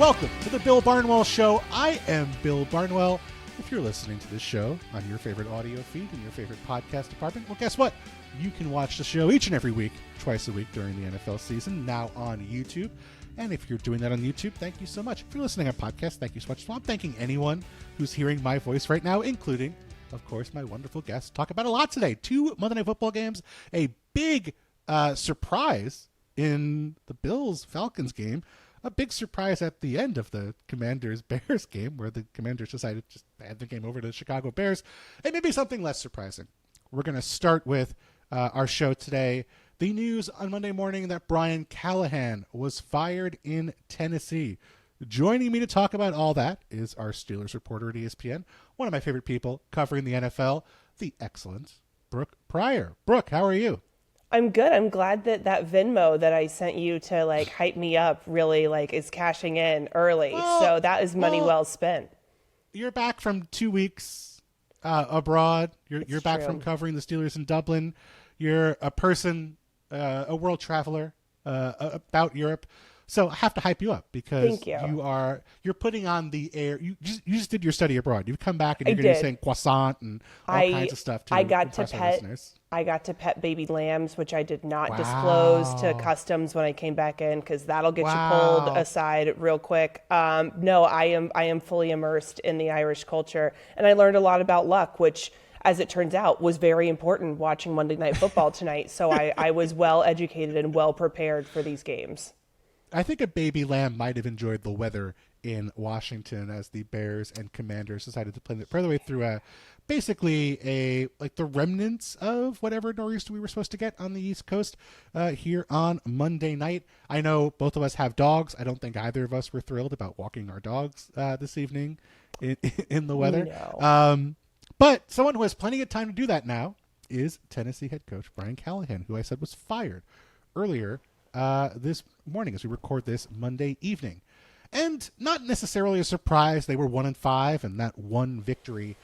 Welcome to the Bill Barnwell Show. I am Bill Barnwell. If you're listening to this show on your favorite audio feed in your favorite podcast department, well, guess what? You can watch the show each and every week, twice a week during the NFL season, now on YouTube. And if you're doing that on YouTube, thank you so much. If you're listening on podcast, thank you so much. So I'm thanking anyone who's hearing my voice right now, including, of course, my wonderful guests. Talk about a lot today. 2 Monday Night Football games, a big surprise in the Bills-Falcons game, a big surprise at the end of the Commanders-Bears game, where the Commanders decided to just hand the game over to the Chicago Bears, and maybe something less surprising. We're going to start with our show today. The news on Monday morning that Brian Callahan was fired in Tennessee. Joining me to talk about all that is our Steelers reporter at ESPN, one of my favorite people covering the NFL, the excellent Brooke Pryor. Brooke, how are you? I'm good. I'm glad that Venmo that I sent you to hype me up really is cashing in early. So that is money well spent. You're back from 2 weeks abroad. You're back from covering the Steelers in Dublin. You're a person, a world traveler about Europe. So I have to hype you up because you're putting on the air. You just did your study abroad. You've come back and you're going to be saying croissant and all kinds of stuff to impress our listeners. I got to pet baby lambs, which I did not disclose to customs when I came back in because that'll get you pulled aside real quick. No, I am fully immersed in the Irish culture, and I learned a lot about luck, which, as it turns out, was very important watching Monday Night Football tonight. So I was well educated and well prepared for these games. I think a baby lamb might have enjoyed the weather in Washington as the Bears and Commanders decided to play their way through basically the remnants of whatever nor'easter we were supposed to get on the East Coast here on Monday night. I know both of us have dogs. I don't think either of us were thrilled about walking our dogs this evening in the weather. No. But someone who has plenty of time to do that now is Tennessee head coach Brian Callahan, who I said was fired earlier this morning as we record this Monday evening. And not necessarily a surprise. They were 1-5, and that one victory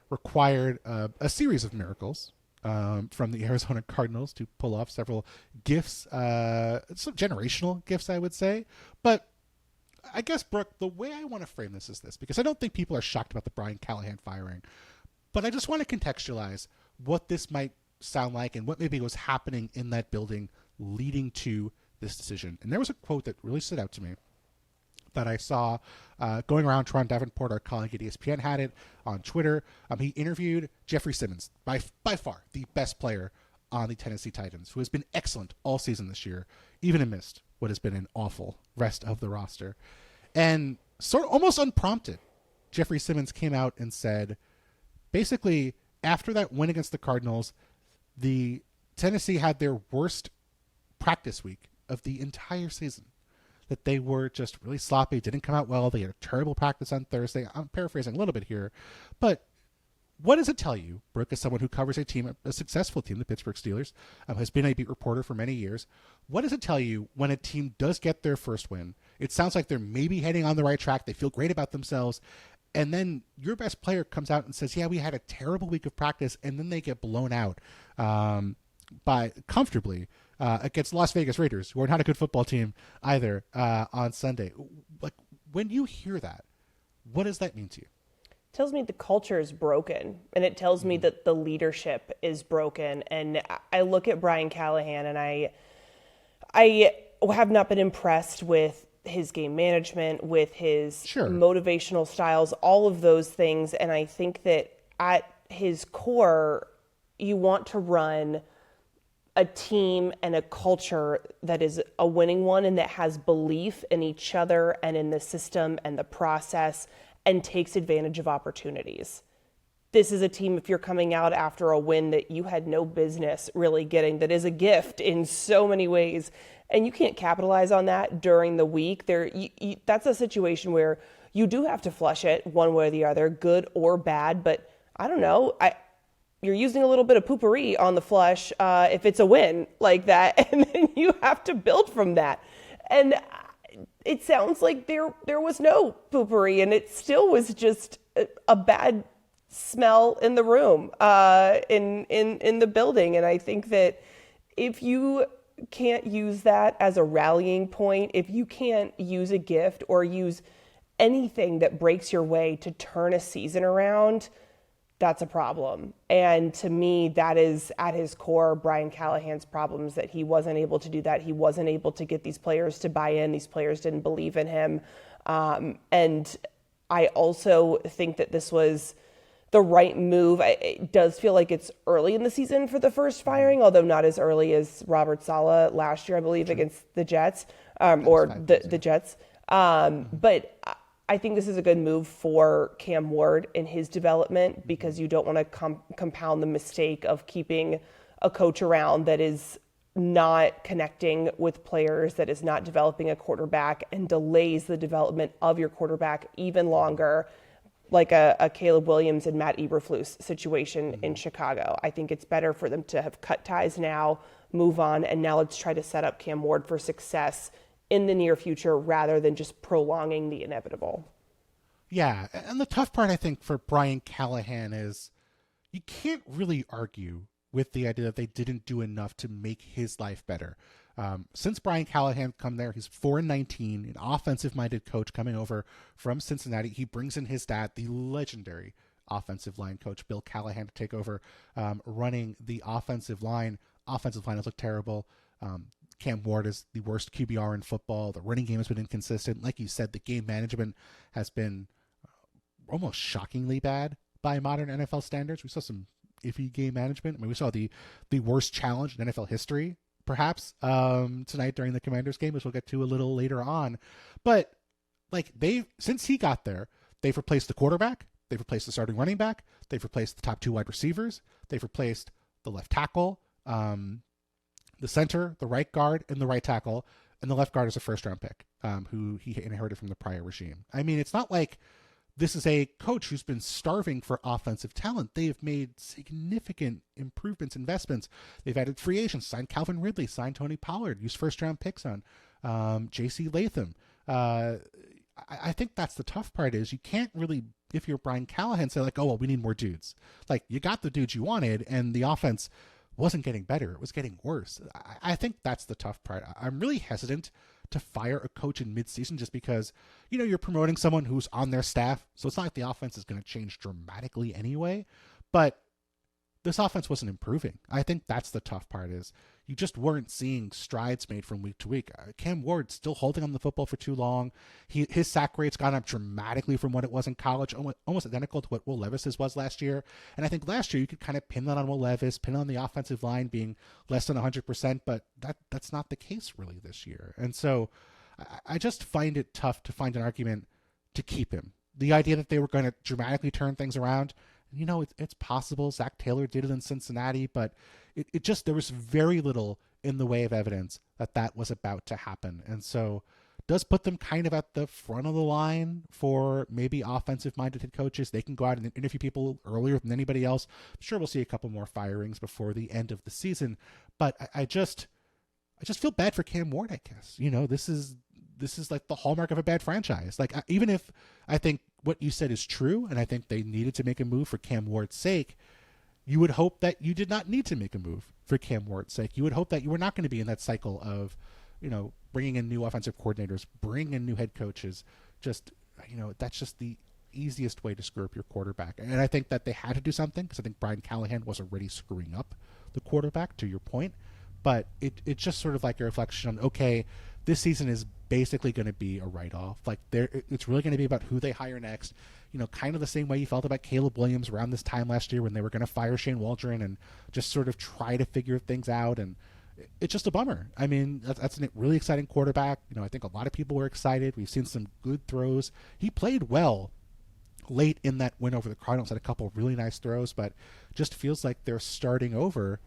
required a series of miracles from the Arizona Cardinals to pull off several gifts, some generational gifts, I would say. But I guess, Brooke, the way I want to frame this is this, because I don't think people are shocked about the Brian Callahan firing, but I just want to contextualize what this might sound like and what maybe was happening in that building leading to this decision. And there was a quote that really stood out to me that I saw going around. Tron Davenport, our colleague at ESPN, had it on Twitter. He interviewed Jeffrey Simmons, by far the best player on the Tennessee Titans, who has been excellent all season this year, even amidst what has been an awful rest of the roster. And sort of almost unprompted, Jeffrey Simmons came out and said, basically, after that win against the Cardinals, the Tennessee had their worst practice week of the entire season. That they were just really sloppy, didn't come out well. They had a terrible practice on Thursday. I'm paraphrasing a little bit here. But what does it tell you, Brooke, as someone who covers a successful team, the Pittsburgh Steelers, has been a beat reporter for many years? What does it tell you when a team does get their first win? It sounds like they're maybe heading on the right track. They feel great about themselves. And then your best player comes out and says, yeah, we had a terrible week of practice. And then they get blown out by comfortably against Las Vegas Raiders, who are not a good football team either, on Sunday. Like, when you hear that, what does that mean to you? It tells me the culture is broken, and it tells me that the leadership is broken. And I look at Brian Callahan, and I have not been impressed with his game management, with his motivational styles, all of those things. And I think that at his core, you want to run a team and a culture that is a winning one and that has belief in each other and in the system and the process and takes advantage of opportunities. This is a team, if you're coming out after a win that you had no business really getting, that is a gift in so many ways, and you can't capitalize on that during the week. That's a situation where you do have to flush it one way or the other, good or bad, but I don't know. You're using a little bit of poopery on the flush if it's a win like that, and then you have to build from that. And it sounds like there was no poopery, and it still was just a bad smell in the room, in the building. And I think that if you can't use that as a rallying point, if you can't use a gift or use anything that breaks your way to turn a season around, that's a problem. And to me, that is at his core Brian Callahan's problems, that he wasn't able to do that. He wasn't able to get these players to buy in. These players didn't believe in him. And I also think that this was the right move. It does feel like it's early in the season for the first firing, although not as early as Robert Saleh last year, I believe, against the Jets, or the Jets. But I think this is a good move for Cam Ward in his development, because you don't want to compound the mistake of keeping a coach around that is not connecting with players, that is not developing a quarterback, and delays the development of your quarterback even longer, like a Caleb Williams and Matt Eberflus situation in Chicago. I think it's better for them to have cut ties now, move on, and now let's try to set up Cam Ward for success in the near future rather than just prolonging the inevitable. Yeah, and the tough part, I think, for Brian Callahan is you can't really argue with the idea that they didn't do enough to make his life better. Since Brian Callahan come there, he's 4-19, an offensive-minded coach coming over from Cincinnati. He brings in his dad, the legendary offensive line coach, Bill Callahan, to take over running the offensive line. Offensive line has looked terrible. Cam Ward is the worst QBR in football. The running game has been inconsistent. Like you said, the game management has been almost shockingly bad by modern NFL standards. We saw some iffy game management. I mean, we saw the worst challenge in NFL history, perhaps, tonight during the Commanders game, which we'll get to a little later on. But like since he got there, they've replaced the quarterback, they've replaced the starting running back, they've replaced the top two wide receivers, they've replaced the left tackle, the center, the right guard, and the right tackle, and the left guard is a first-round pick, who he inherited from the prior regime. I mean, it's not like this is a coach who's been starving for offensive talent. They have made significant improvements, investments. They've added free agents, signed Calvin Ridley, signed Tony Pollard, used first-round picks on J.C. Latham. I think that's the tough part is you can't really, if you're Brian Callahan, say like, oh, well, we need more dudes. Like, you got the dudes you wanted, and the offense wasn't getting better. It was getting worse. I think that's the tough part. I'm really hesitant to fire a coach in midseason just because, you're promoting someone who's on their staff. So it's not like the offense is going to change dramatically anyway, but this offense wasn't improving. I think that's the tough part is you just weren't seeing strides made from week to week. Cam Ward still holding on the football for too long. His sack rate's gone up dramatically from what it was in college, almost identical to what Will Levis's was last year. And I think last year you could kind of pin that on Will Levis, pin on the offensive line being less than 100%, but that's not the case really this year. And so I just find it tough to find an argument to keep him. The idea that they were going to dramatically turn things around, it's possible. Zach Taylor did it in Cincinnati, but it just, there was very little in the way of evidence that was about to happen. And so does put them kind of at the front of the line for maybe offensive-minded head coaches. They can go out and interview people earlier than anybody else. I'm sure we'll see a couple more firings before the end of the season, but I just feel bad for Cam Ward, I guess. This is like the hallmark of a bad franchise. Like, even if I think what you said is true, and I think they needed to make a move for Cam Ward's sake, you would hope that you did not need to make a move for Cam Ward's sake. You would hope that you were not going to be in that cycle of, bringing in new offensive coordinators, bringing in new head coaches. Just, that's just the easiest way to screw up your quarterback. And I think that they had to do something because I think Brian Callahan was already screwing up the quarterback, to your point. But it's just sort of like a reflection on, okay, this season is basically going to be a write-off. Like, it's really going to be about who they hire next. Kind of the same way you felt about Caleb Williams around this time last year when they were going to fire Shane Waldron and just sort of try to figure things out. And it's just a bummer. I mean, that's a really exciting quarterback. I think a lot of people were excited. We've seen some good throws. He played well late in that win over the Cardinals, had a couple of really nice throws, but just feels like they're starting over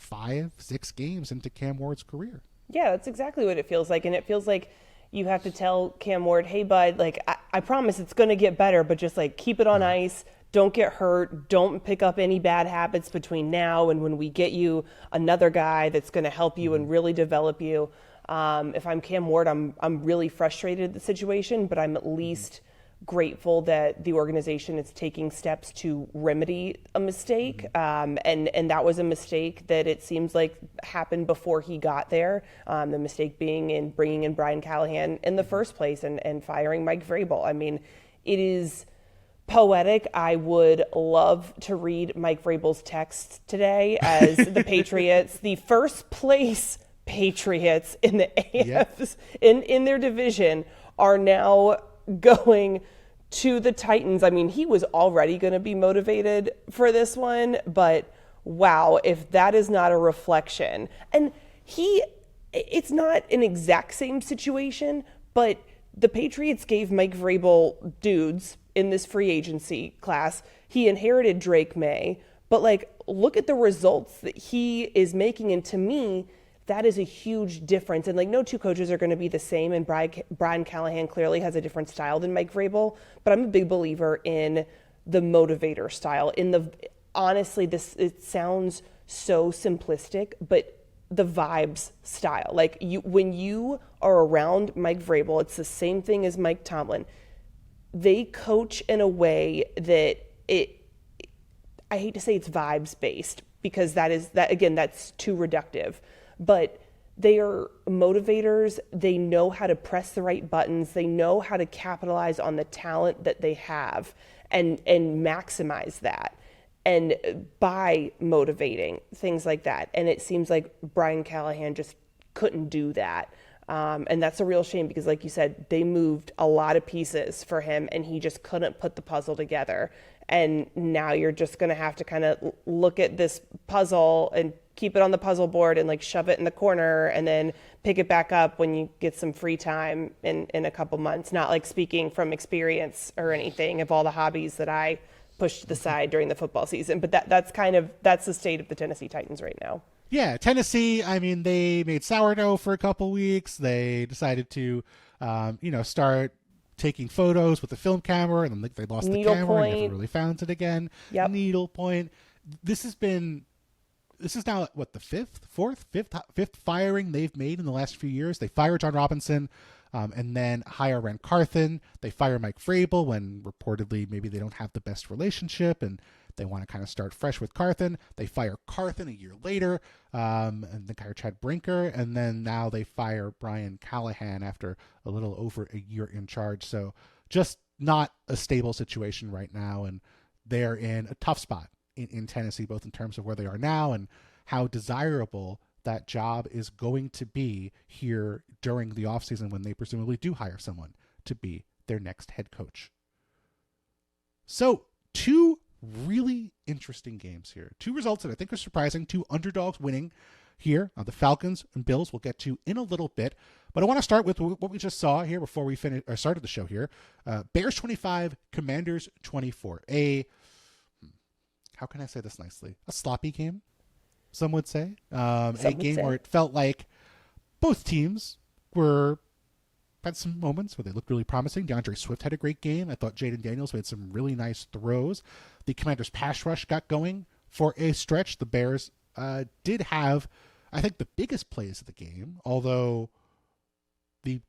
5-6 games into Cam Ward's career. Yeah, that's exactly what it feels like. And it feels like you have to tell Cam Ward, hey, bud, like, I promise it's going to get better, but just like keep it on ice. Don't get hurt. Don't pick up any bad habits between now and when we get you another guy that's going to help you and really develop you. If I'm Cam Ward, I'm really frustrated at the situation, but I'm at least grateful that the organization is taking steps to remedy a mistake. And that was a mistake that it seems like happened before he got there. The mistake being in bringing in Brian Callahan in the first place and firing Mike Vrabel. I mean, it is poetic. I would love to read Mike Vrabel's text today as the Patriots, the first place Patriots in the AFC, in their division, are now going to the Titans. I mean, he was already going to be motivated for this one, but wow, if that is not a reflection. And it's not an exact same situation, but the Patriots gave Mike Vrabel dudes in this free agency class. He inherited Drake May, but like, look at the results that he is making. And to me, that is a huge difference. And like, no two coaches are going to be the same. And Brian Callahan clearly has a different style than Mike Vrabel, but I'm a big believer in the motivator style. Honestly, it sounds so simplistic, but the vibes style. Like, when you are around Mike Vrabel, it's the same thing as Mike Tomlin. They coach in a way that I hate to say it's vibes based, because that's too reductive, but they are motivators. They know how to press the right buttons. They know how to capitalize on the talent that they have and maximize that, and by motivating things like that. And it seems like Brian Callahan just couldn't do that. And that's a real shame, because like you said, they moved a lot of pieces for him and he just couldn't put the puzzle together. And now you're just going to have to kind of look at this puzzle and keep it on the puzzle board and like shove it in the corner and then pick it back up when you get some free time in a couple months. Not like speaking from experience or anything of all the hobbies that I pushed to the side during the football season. But that's the state of the Tennessee Titans right now. Yeah, Tennessee, I mean, they made sourdough for a couple weeks. They decided to, start taking photos with the film camera, and then they lost the camera and never really found it again. Yep. Needlepoint. This is now, what, the fifth firing they've made in the last few years. They fire John Robinson and then hire Ren Carthen. They fire Mike Vrabel when reportedly maybe they don't have the best relationship and they want to kind of start fresh with Carthen. They fire Carthen a year later, and then hire Chad Brinker, and then now they fire Brian Callahan after a little over a year in charge. So just not a stable situation right now, and they're in a tough spot in Tennessee, both in terms of where they are now and how desirable that job is going to be here during the offseason when they presumably do hire someone to be their next head coach. So, two really interesting games here. Two results that I think are surprising. Two underdogs winning here. The Falcons and Bills we'll get to in a little bit. But I want to start with what we just saw here before we started the show here. Bears 25, Commanders 24. How can I say this nicely? A sloppy game, some would say. A game where it felt like both teams had some moments where they looked really promising. DeAndre Swift had a great game. I thought Jaden Daniels made some really nice throws. The Commanders' pass rush got going for a stretch. The Bears did have, I think, the biggest plays of the game, although the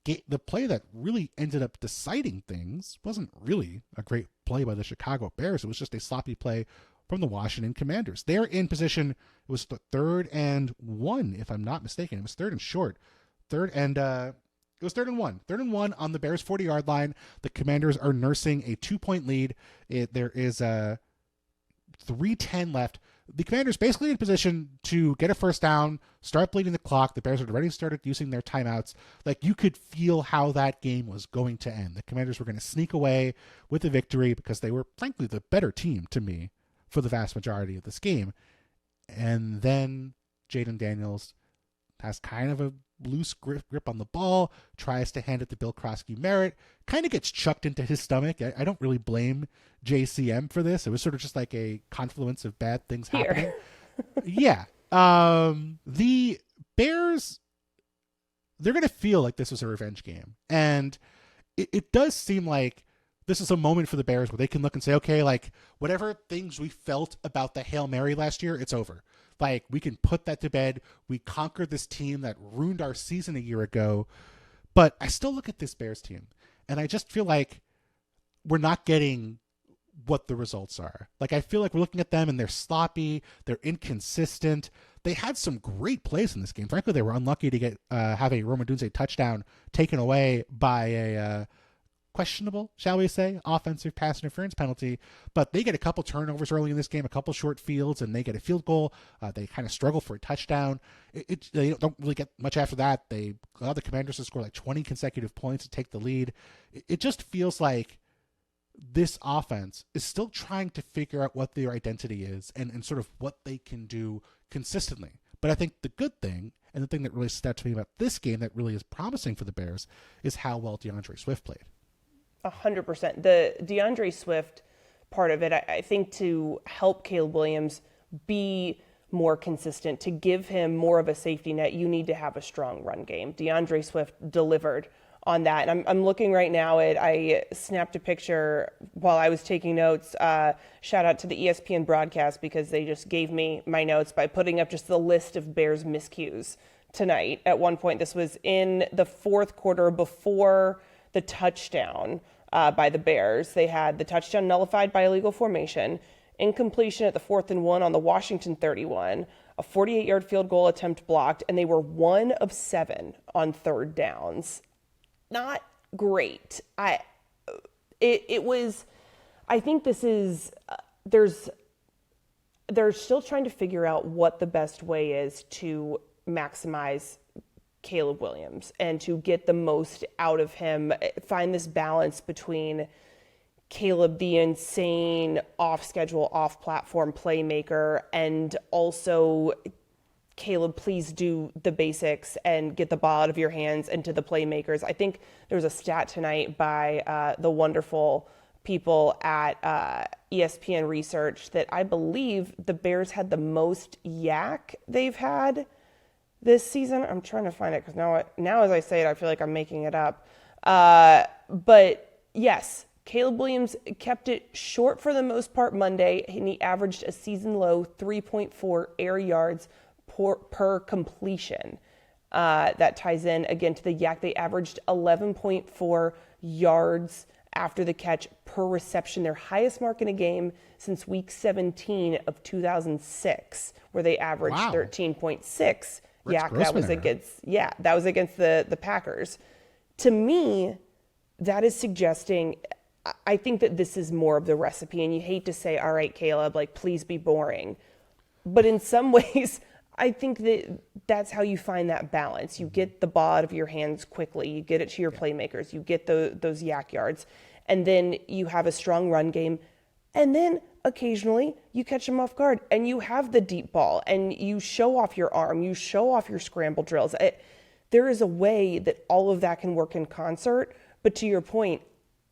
play that really ended up deciding things wasn't really a great play by the Chicago Bears. It was just a sloppy play from the Washington Commanders. They're in position. It was the 3rd and 1, if I'm not mistaken. It was 3rd and short. It was 3rd and 1. 3rd and 1 on the Bears' 40-yard line. The Commanders are nursing a 2-point lead. There is 3:10 left. The Commanders basically in position to get a first down, start bleeding the clock. The Bears had already started using their timeouts. Like, you could feel how that game was going to end. The Commanders were going to sneak away with the victory because they were, frankly, the better team to me for the vast majority of this game. And then Jaden Daniels has kind of a loose grip on the ball, tries to hand it to Bill Krosky-Merritt, kind of gets chucked into his stomach. I don't really blame JCM for this. It was sort of just like a confluence of bad things happening. Yeah. The Bears, they're going to feel like this was a revenge game. And it does seem like this is a moment for the Bears where they can look and say, okay, like, whatever things we felt about the Hail Mary last year, it's over. Like, we can put that to bed. We conquered this team that ruined our season a year ago. But I still look at this Bears team, and I just feel like we're not getting what the results are. Like, I feel like we're looking at them and they're sloppy, they're inconsistent. They had some great plays in this game. Frankly, they were unlucky to get have a Roma Dunze touchdown taken away by a questionable, shall we say, offensive pass interference penalty. But they get a couple turnovers early in this game, a couple short fields, and they get a field goal. They kind of struggle for a touchdown. They don't really get much after that. They allow the Commanders to score like 20 consecutive points to take the lead. It just feels like this offense is still trying to figure out what their identity is and sort of what they can do consistently. But I think the good thing, and the thing that really stood out to me about this game that really is promising for the Bears, is how well DeAndre Swift played. 100%. The DeAndre Swift part of it, I think, to help Caleb Williams be more consistent, to give him more of a safety net, you need to have a strong run game. DeAndre Swift delivered on that. And I'm looking right now I snapped a picture while I was taking notes. Shout out to the ESPN broadcast, because they just gave me my notes by putting up just the list of Bears miscues tonight. At one point, this was in the fourth quarter before the touchdown by the Bears. They had the touchdown nullified by illegal formation, incompletion at the 4th and 1 on the Washington 31, a 48-yard field goal attempt blocked, and they were 1 of 7 on third downs. Not great. I think this is, they're still trying to figure out what the best way is to maximize Caleb Williams and to get the most out of him, find this balance between Caleb, the insane off-schedule, off-platform playmaker, and also Caleb, please do the basics and get the ball out of your hands and to the playmakers. I think there was a stat tonight by the wonderful people at ESPN Research that I believe the Bears had the most yak they've had this season. I'm trying to find it because now as I say it, I feel like I'm making it up. But yes, Caleb Williams kept it short for the most part Monday, and he averaged a season low 3.4 air yards per completion. That ties in again to the yak. They averaged 11.4 yards after the catch per reception, their highest mark in a game since week 17 of 2006, where they averaged 13.6 yak. That was against the Packers. To me, that is suggesting, I think that this is more of the recipe, and you hate to say, all right, Caleb, like, please be boring. But in some ways, I think that that's how you find that balance. You get the ball out of your hands quickly. You get it to your playmakers. You get those yak yards. And then you have a strong run game. And then occasionally you catch them off guard and you have the deep ball and you show off your arm. You show off your scramble drills. There is a way that all of that can work in concert. But to your point,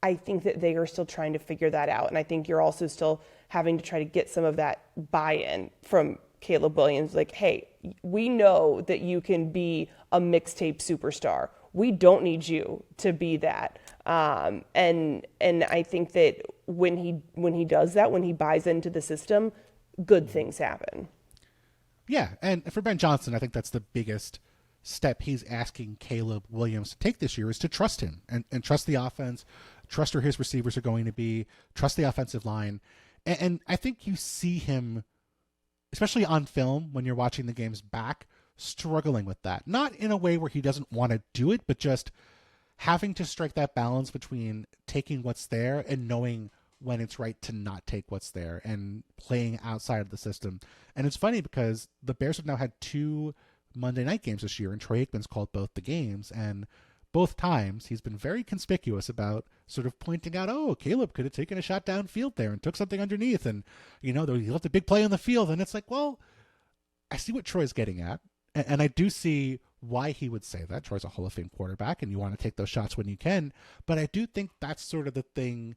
I think that they are still trying to figure that out. And I think you're also still having to try to get some of that buy-in from Caleb Williams. Like, hey, we know that you can be a mixtape superstar. We don't need you to be that. And I think that when he does that, when he buys into the system, good things happen. Yeah, and for Ben Johnson, I think that's the biggest step he's asking Caleb Williams to take this year, is to trust him and trust the offense, trust where his receivers are going to be, trust the offensive line. And I think you see him, especially on film when you're watching the games back, struggling with that. Not in a way where he doesn't want to do it, but just having to strike that balance between taking what's there and knowing when it's right to not take what's there and playing outside of the system. And it's funny because the Bears have now had 2 Monday night games this year, and Troy Aikman's called both the games, and both times he's been very conspicuous about sort of pointing out, oh, Caleb could have taken a shot downfield there and took something underneath, and he left a big play on the field. And it's like, well, I see what Troy's getting at, and I do see why he would say that. Troy's a Hall of Fame quarterback, and you want to take those shots when you can, but I do think that's sort of the thing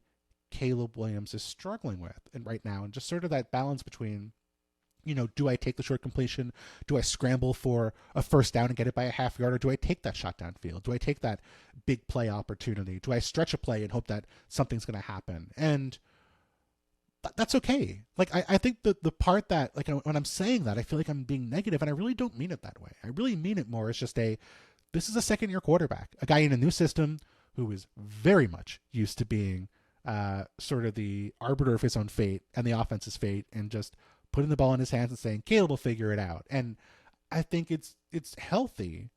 Caleb Williams is struggling with and right now, and just sort of that balance between, do I take the short completion? Do I scramble for a first down and get it by a half yard? Or do I take that shot downfield? Do I take that big play opportunity? Do I stretch a play and hope that something's going to happen? And that's okay. Like, I think the part that, like, when I'm saying that, I feel like I'm being negative, and I really don't mean it that way. I really mean it more as just this is a second-year quarterback, a guy in a new system who is very much used to being sort of the arbiter of his own fate and the offense's fate, and just putting the ball in his hands and saying, Caleb will figure it out. And I think it's healthy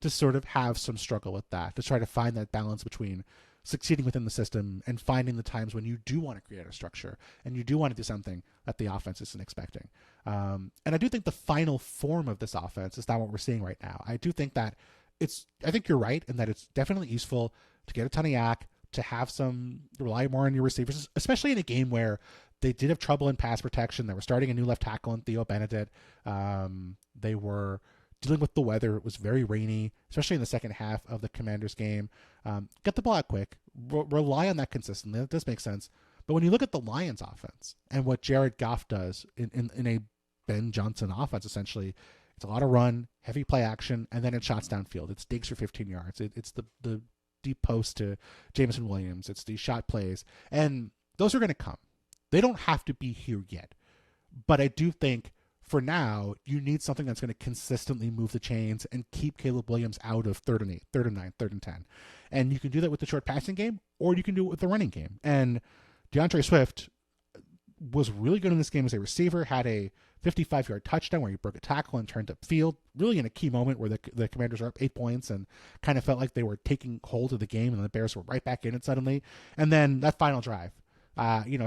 to sort of have some struggle with that, to try to find that balance between succeeding within the system and finding the times when you do want to create a structure and you do want to do something that the offense isn't expecting. And I do think the final form of this offense is not what we're seeing right now. I do think that I think you're right in that it's definitely useful to get a ton of yak, to have some, rely more on your receivers, especially in a game where they did have trouble in pass protection. They were starting a new left tackle in Theo Benedict. They were dealing with the weather. It was very rainy, especially in the second half of the Commanders game. Get the ball out quick. Rely on that consistently. That does make sense. But when you look at the Lions offense and what Jared Goff does in a Ben Johnson offense, essentially, it's a lot of run, heavy play action, and then it shots downfield. It's digs for 15 yards. It's the deep post to Jameson Williams. It's these shot plays. And those are going to come. They don't have to be here yet. But I do think for now, you need something that's going to consistently move the chains and keep Caleb Williams out of 3rd and 8, 3rd and 9, 3rd and 10. And you can do that with the short passing game, or you can do it with the running game. And DeAndre Swift was really good in this game as a receiver, had a 55-yard touchdown where he broke a tackle and turned upfield, really in a key moment where the Commanders were up 8 points and kind of felt like they were taking hold of the game, and the Bears were right back in it suddenly. And then that final drive,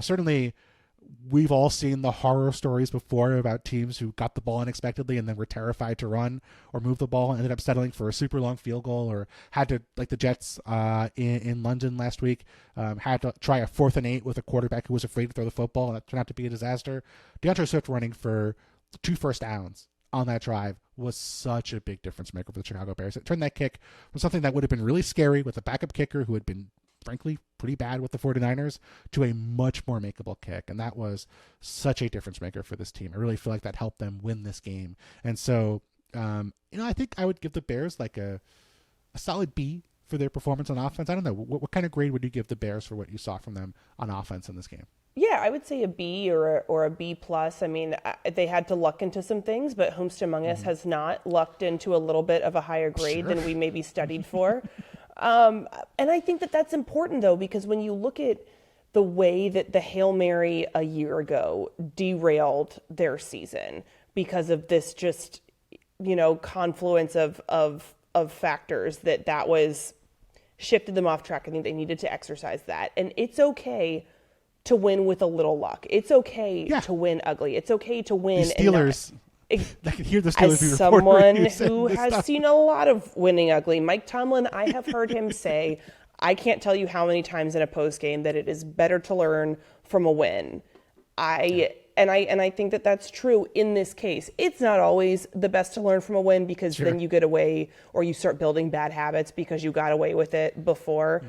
certainly we've all seen the horror stories before about teams who got the ball unexpectedly and then were terrified to run or move the ball and ended up settling for a super long field goal, or had to, like the Jets in London last week, had to try a 4th and 8 with a quarterback who was afraid to throw the football, and that turned out to be a disaster. DeAndre Swift running for 2 first downs on that drive was such a big difference maker for the Chicago Bears. It turned that kick from something that would have been really scary with a backup kicker who had been frankly pretty bad with the 49ers to a much more makeable kick. And that was such a difference maker for this team. I really feel like that helped them win this game. And so, I think I would give the Bears like a solid B for their performance on offense. I don't know. What kind of grade would you give the Bears for what you saw from them on offense in this game? Yeah, I would say a B or a B plus. I mean, they had to luck into some things, but whomst among us has not lucked into a little bit of a higher grade than we maybe studied for. And I think that that's important, though, because when you look at the way that the Hail Mary a year ago derailed their season because of this just, confluence of factors that was shifted them off track. I think they needed to exercise that. And it's okay to win with a little luck. It's okay to win ugly. It's okay to win. The Steelers. I can hear the Steelers as someone who has seen a lot of winning ugly, Mike Tomlin, I have heard him say, I can't tell you how many times in a post game that it is better to learn from a win. I think that that's true in this case. It's not always the best to learn from a win because then you get away or you start building bad habits because you got away with it before,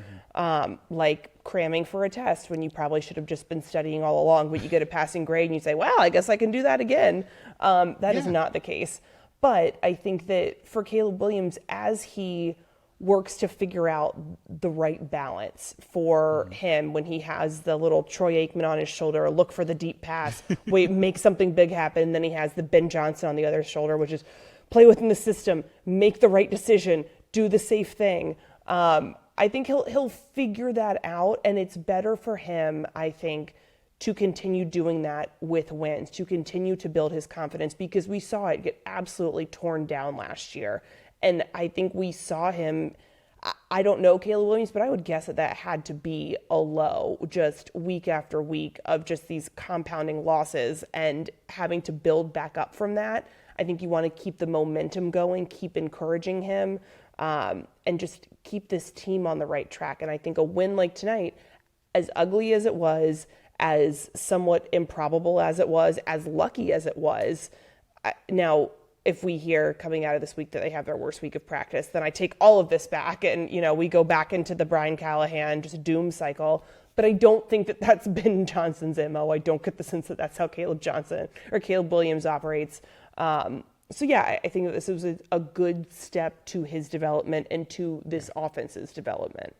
like cramming for a test when you probably should have just been studying all along, but you get a passing grade and you say, well, I guess I can do that again. That is not the case. But I think that for Caleb Williams, as he works to figure out the right balance for him when he has the little Troy Aikman on his shoulder, or look for the deep pass, wait, make something big happen. And then he has the Ben Johnson on the other shoulder, which is play within the system, make the right decision, do the safe thing. I think he'll figure that out, and it's better for him, I think, to continue doing that with wins, to continue to build his confidence, because we saw it get absolutely torn down last year. And I think we saw him, I don't know Caleb Williams, but I would guess that had to be a low just week after week of just these compounding losses and having to build back up from that. I think you want to keep the momentum going, keep encouraging him, and just keep this team on the right track. And I think a win like tonight, as ugly as it was, as somewhat improbable as it was, as lucky as it was, now, if we hear coming out of this week that they have their worst week of practice, then I take all of this back and, we go back into the Brian Callahan just doom cycle. But I don't think that that's been Johnson's MO. I don't get the sense that that's how Caleb Williams operates. I think that this was a good step to his development and to this offense's development.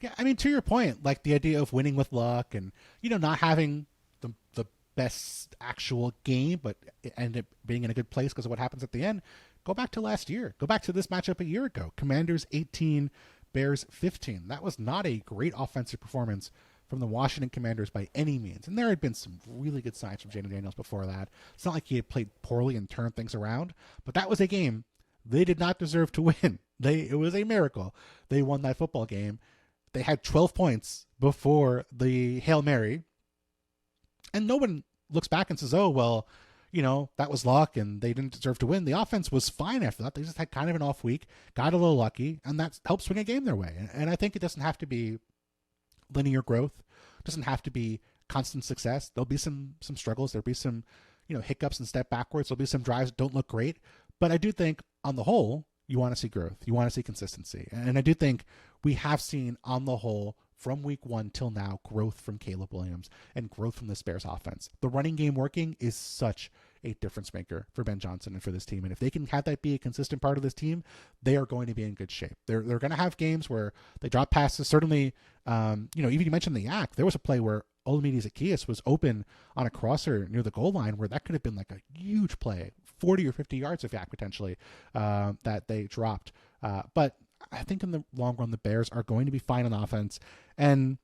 Yeah, I mean, to your point, like the idea of winning with luck and, not having the best actual game, but it ended up being in a good place because of what happens at the end. Go back to last year. Go back to this matchup a year ago. Commanders 18, Bears 15. That was not a great offensive performance from the Washington Commanders by any means. And there had been some really good signs from Jaden Daniels before that. It's not like he had played poorly and turned things around, but that was a game they did not deserve to win. It was a miracle. They won that football game. They had 12 points before the Hail Mary. And no one looks back and says, oh, well, that was luck and they didn't deserve to win. The offense was fine after that. They just had kind of an off week, got a little lucky, and that helped swing a game their way. And I think it doesn't have to be linear growth. It doesn't have to be constant success. There'll be some struggles. There'll be some, hiccups and step backwards. There'll be some drives that don't look great. But I do think on the whole, you want to see growth. You want to see consistency. And I do think we have seen on the whole from week 1 till now, growth from Caleb Williams and growth from this Bears offense. The running game working is such a difference maker for Ben Johnson and for this team. And if they can have that be a consistent part of this team, they are going to be in good shape. They're going to have games where they drop passes. Certainly, even you mentioned the yak. There was a play where Olamide Zaccheaus was open on a crosser near the goal line where that could have been like a huge play, 40 or 50 yards of yak potentially, that they dropped. But I think in the long run, the Bears are going to be fine on offense. And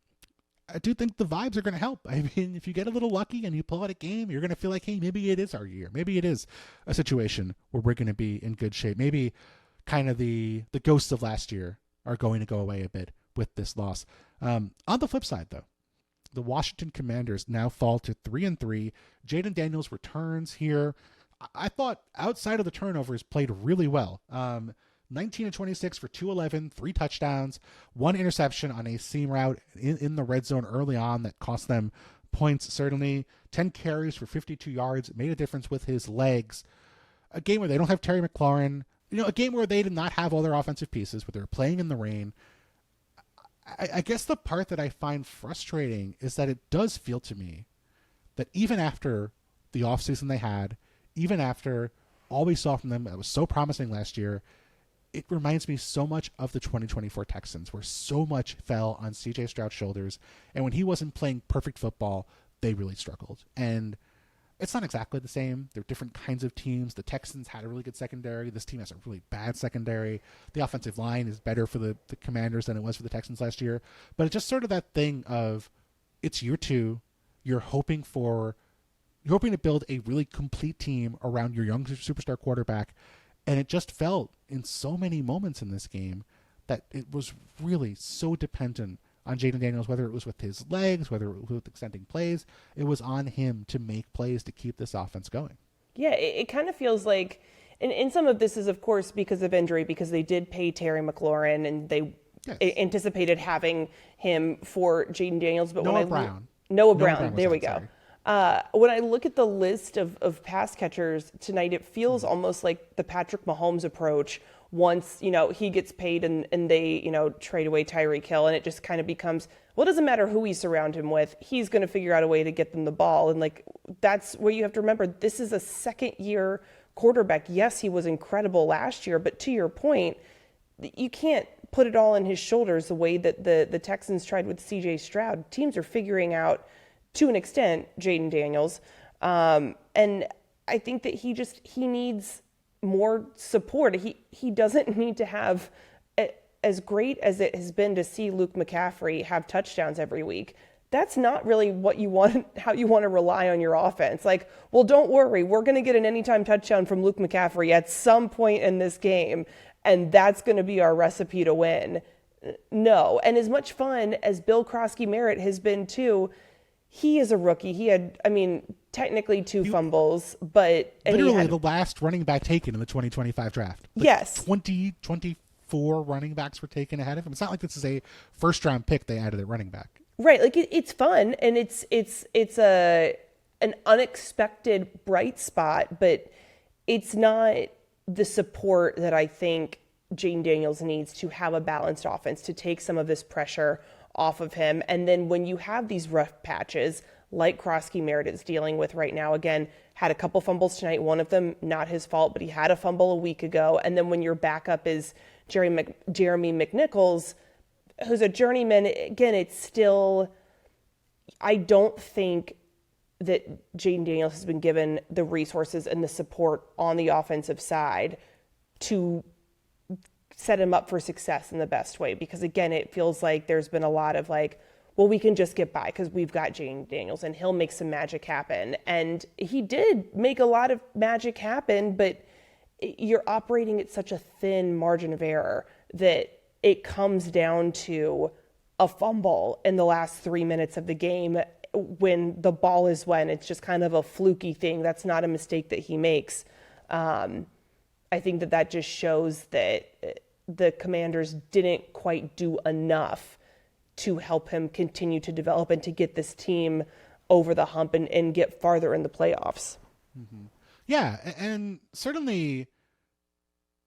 I do think the vibes are going to help. I mean, if you get a little lucky and you pull out a game, you're going to feel like, hey, maybe it is our year. Maybe it is a situation where we're going to be in good shape. Maybe kind of the ghosts of last year are going to go away a bit with this loss. On the flip side, though, the Washington Commanders now fall to 3-3. Jaden Daniels returns here. I thought outside of the turnovers played really well. 19-26 for 211, 3 touchdowns, 1 interception on a seam route in the red zone early on that cost them points, certainly. 10 carries for 52 yards, made a difference with his legs. A game where they don't have Terry McLaurin, a game where they did not have all their offensive pieces, where they're playing in the rain. I guess the part that I find frustrating is that it does feel to me that even after the offseason they had, even after all we saw from them that was so promising last year, it reminds me so much of the 2024 Texans, where so much fell on C.J. Stroud's shoulders. And when he wasn't playing perfect football, they really struggled. And it's not exactly the same. They're different kinds of teams. The Texans had a really good secondary. This team has a really bad secondary. The offensive line is better for the Commanders than it was for the Texans last year. But it's just sort of that thing of it's year 2. You're hoping to build a really complete team around your young superstar quarterback. And it just felt in so many moments in this game that it was really so dependent on Jaden Daniels, whether it was with his legs, whether it was with extending plays. It was on him to make plays to keep this offense going. Yeah, it kind of feels like, and some of this is, of course, because of injury, because they did pay Terry McLaurin and they anticipated having him for Jaden Daniels. But Noah Brown. There we go. When I look at the list of pass catchers tonight, it feels almost like the Patrick Mahomes approach. Once, he gets paid and they, trade away Tyreek Hill, and it just kind of becomes, well, it doesn't matter who we surround him with. He's going to figure out a way to get them the ball. And that's where you have to remember, this is a second-year quarterback. Yes, he was incredible last year, but to your point, you can't put it all on his shoulders the way that the Texans tried with C.J. Stroud. Teams are figuring out, to an extent, Jaden Daniels. And I think that he needs more support. He doesn't need to have, as great as it has been to see Luke McCaffrey have touchdowns every week. That's not really what you want, how you want to rely on your offense. Well, don't worry, we're going to get an anytime touchdown from Luke McCaffrey at some point in this game, and that's going to be our recipe to win. No. And as much fun as Bill Krosky-Merritt has been too, he is a rookie. He had, technically 2 fumbles, but literally the last running back taken in the 2025 draft. Yes. 24 running backs were taken ahead of him. It's not like this is a first-round pick they added at running back. Right. It's fun, and it's an unexpected bright spot, but it's not the support that I think Jaden Daniels needs to have a balanced offense, to take some of this pressure off of him. And then when you have these rough patches like Krosky-Merritt is dealing with right now, again, had a couple fumbles tonight, one of them not his fault, but he had a fumble a week ago. And then when your backup is Jeremy McNichols, who's a journeyman, again, it's still, I don't think that Jaden Daniels has been given the resources and the support on the offensive side to set him up for success in the best way. Because again, it feels like there's been a lot of well, we can just get by because we've got Jane Daniels and he'll make some magic happen. And he did make a lot of magic happen, but you're operating at such a thin margin of error that it comes down to a fumble in the last 3 minutes of the game when the ball is when it's just kind of a fluky thing. That's not a mistake that he makes. I think that just shows that the Commanders didn't quite do enough to help him continue to develop and to get this team over the hump and get farther in the playoffs. Mm-hmm. Yeah, and certainly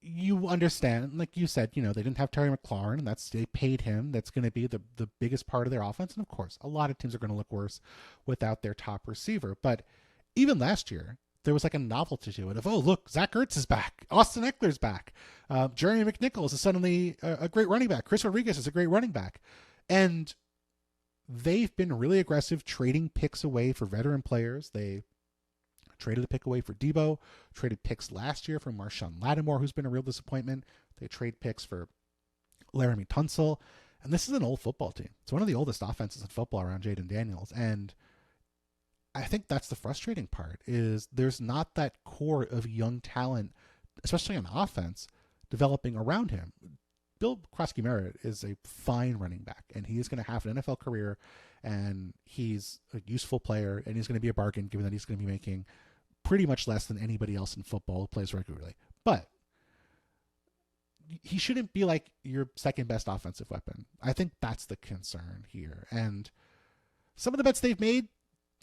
you understand, like you said, they didn't have Terry McLaurin, and they paid him. That's going to be the biggest part of their offense. And of course, a lot of teams are going to look worse without their top receiver. But even last year, there was like a novelty to it of, oh, look, Zach Ertz is back. Austin Eckler's back. Jeremy McNichols is suddenly a great running back. Chris Rodriguez is a great running back. And they've been really aggressive trading picks away for veteran players. They traded a pick away for Debo, traded picks last year for Marshawn Lattimore, who's been a real disappointment. They trade picks for Laramie Tunsil. And this is an old football team. It's one of the oldest offenses in football around Jaden Daniels. And I think that's the frustrating part, is there's not that core of young talent, especially on offense, developing around him. Bill Krosky-Merritt is a fine running back, and he is going to have an NFL career, and he's a useful player, and he's going to be a bargain given that he's going to be making pretty much less than anybody else in football who plays regularly. But he shouldn't be like your second best offensive weapon. I think that's the concern here. And some of the bets they've made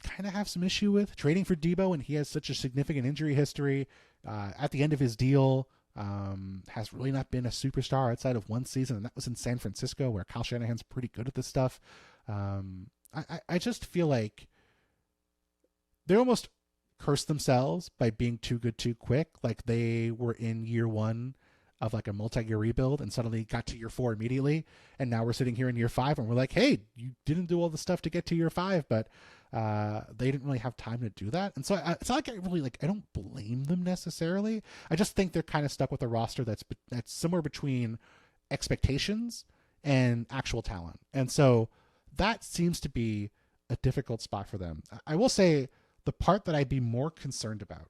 kind of have some issue with trading for Debo, and he has such a significant injury history. At the end of his deal, has really not been a superstar outside of one season, and that was in San Francisco, where Kyle Shanahan's pretty good at this stuff. I just feel like they almost cursed themselves by being too good too quick. Like they were in year one of like a multi-year rebuild and suddenly got to year 4 immediately, and now we're sitting here in year 5 and we're like, hey, you didn't do all the stuff to get to year 5, but they didn't really have time to do that. And so it's not like I don't blame them necessarily. I just think they're kind of stuck with a roster that's somewhere between expectations and actual talent. And so that seems to be a difficult spot for them. I will say the part that I'd be more concerned about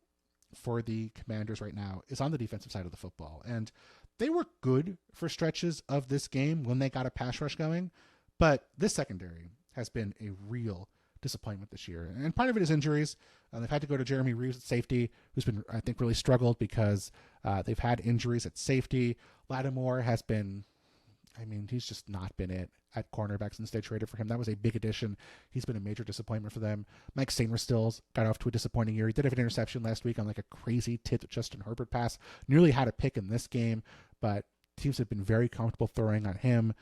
for the Commanders right now is on the defensive side of the football. And they were good for stretches of this game when they got a pass rush going, but this secondary has been a real disappointment this year. And part of it is injuries. They've had to go to Jeremy Reeves at safety, who's been, I think, really struggled because they've had injuries at safety. Lattimore has been, he's just not been it at cornerback since they traded for him. That was a big addition. He's been a major disappointment for them. Mike Sainristills got off to a disappointing year. He did have an interception last week on like a crazy tip Justin Herbert pass. Nearly had a pick in this game, but teams have been very comfortable throwing on him.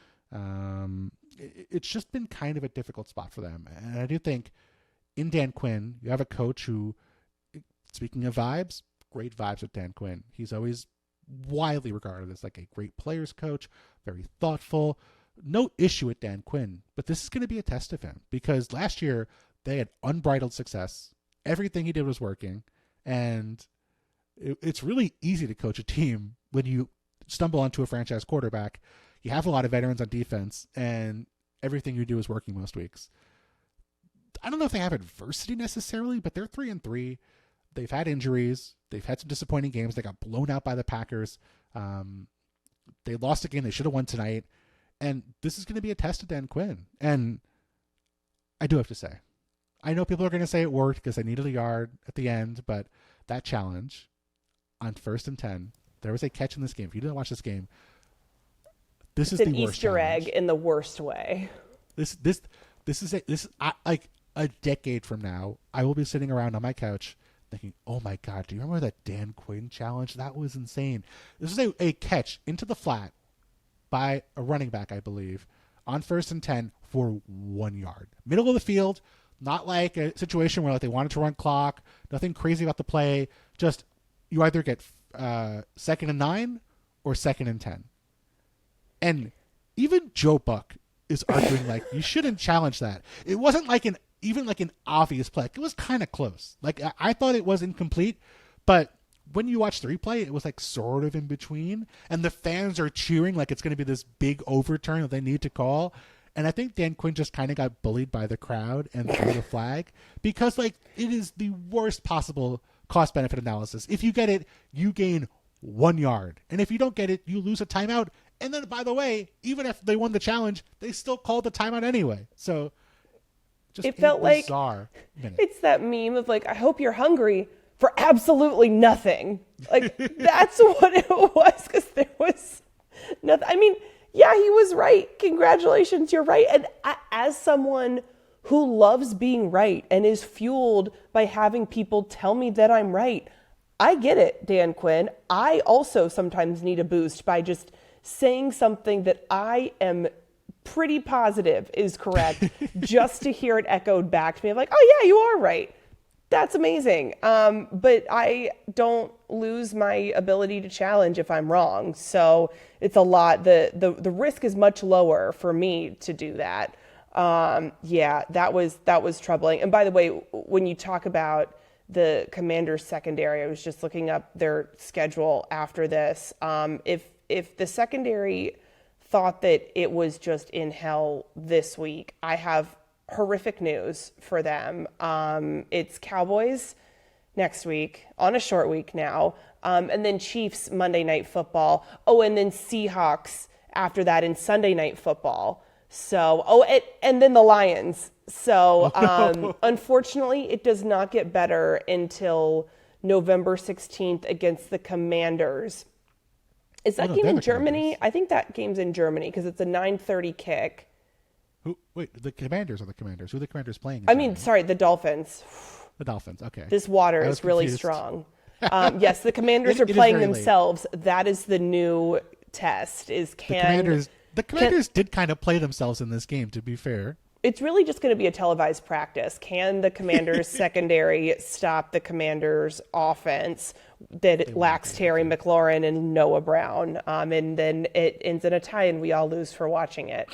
It's just been kind of a difficult spot for them. And I do think in Dan Quinn, you have a coach who, speaking of vibes, great vibes with Dan Quinn. He's always widely regarded as like a great players coach, very thoughtful. No issue with Dan Quinn, but this is going to be a test of him because last year they had unbridled success. Everything he did was working, and it's really easy to coach a team when you stumble onto a franchise quarterback. You have a lot of veterans on defense, and everything you do is working most weeks. I don't know if they have adversity necessarily, but they're 3-3. They've had injuries. They've had some disappointing games. They got blown out by the Packers. They lost a game they should have won tonight. And this is going to be a test of Dan Quinn. And I do have to say, I know people are going to say it worked because they needed a yard at the end, but that challenge on 1st and 10, there was a catch in this game. If you didn't watch this game, this is the worst challenge. It's an Easter egg in the worst way. This is like a decade from now, I will be sitting around on my couch thinking, oh my God, do you remember that Dan Quinn challenge? That was insane. This is a catch into the flat by a running back, I believe, on 1st and 10 for 1 yard. Middle of the field, not like a situation where like they wanted to run clock, nothing crazy about the play. Just you either get 2nd and 9 or 2nd and 10. And even Joe Buck is arguing like you shouldn't challenge that. It wasn't like an obvious play. It was kind of close. Like I thought it was incomplete, but when you watch the replay, it was like sort of in between, and the fans are cheering like it's going to be this big overturn that they need to call. And I think Dan Quinn just kind of got bullied by the crowd and threw the flag because, like, it is the worst possible cost-benefit analysis. If you get it, you gain 1 yard. And if you don't get it, you lose a timeout. And then, by the way, even if they won the challenge, they still called the timeout anyway. So just it felt like minute. It's that meme of like, I hope you're hungry for absolutely nothing. Like, that's what it was, because there was nothing. I mean, yeah, he was right. Congratulations, you're right. And as someone who loves being right and is fueled by having people tell me that I'm right, I get it, Dan Quinn. I also sometimes need a boost by just saying something that I am pretty positive is correct, just to hear it echoed back to me. I'm like, oh yeah, you are right. That's amazing. But I don't lose my ability to challenge if I'm wrong. So it's a lot. The risk is much lower for me to do that. Yeah, that was troubling. And by the way, when you talk about the Commanders secondary, I was just looking up their schedule after this. If the secondary thought that it was just in hell this week, I have horrific news for them. It's Cowboys next week on a short week now, and then Chiefs Monday Night Football. Oh, and then Seahawks after that in Sunday Night Football. So, and then the Lions. So, unfortunately, it does not get better until November 16th against the Commanders. Is that game in Germany? I think that game's in Germany because it's a 9:30 kick. Wait, the Commanders are the Commanders. Who are the Commanders playing? Sorry, the Dolphins. The Dolphins, okay. This water is really strong. Yes, the Commanders are playing themselves. Late. That is the new test. The Commanders did kind of play themselves in this game, to be fair. It's really just going to be a televised practice. Can the Commanders secondary stop the Commanders offense that lacks Terry McLaurin and Noah Brown? And then it ends in a tie and we all lose for watching it.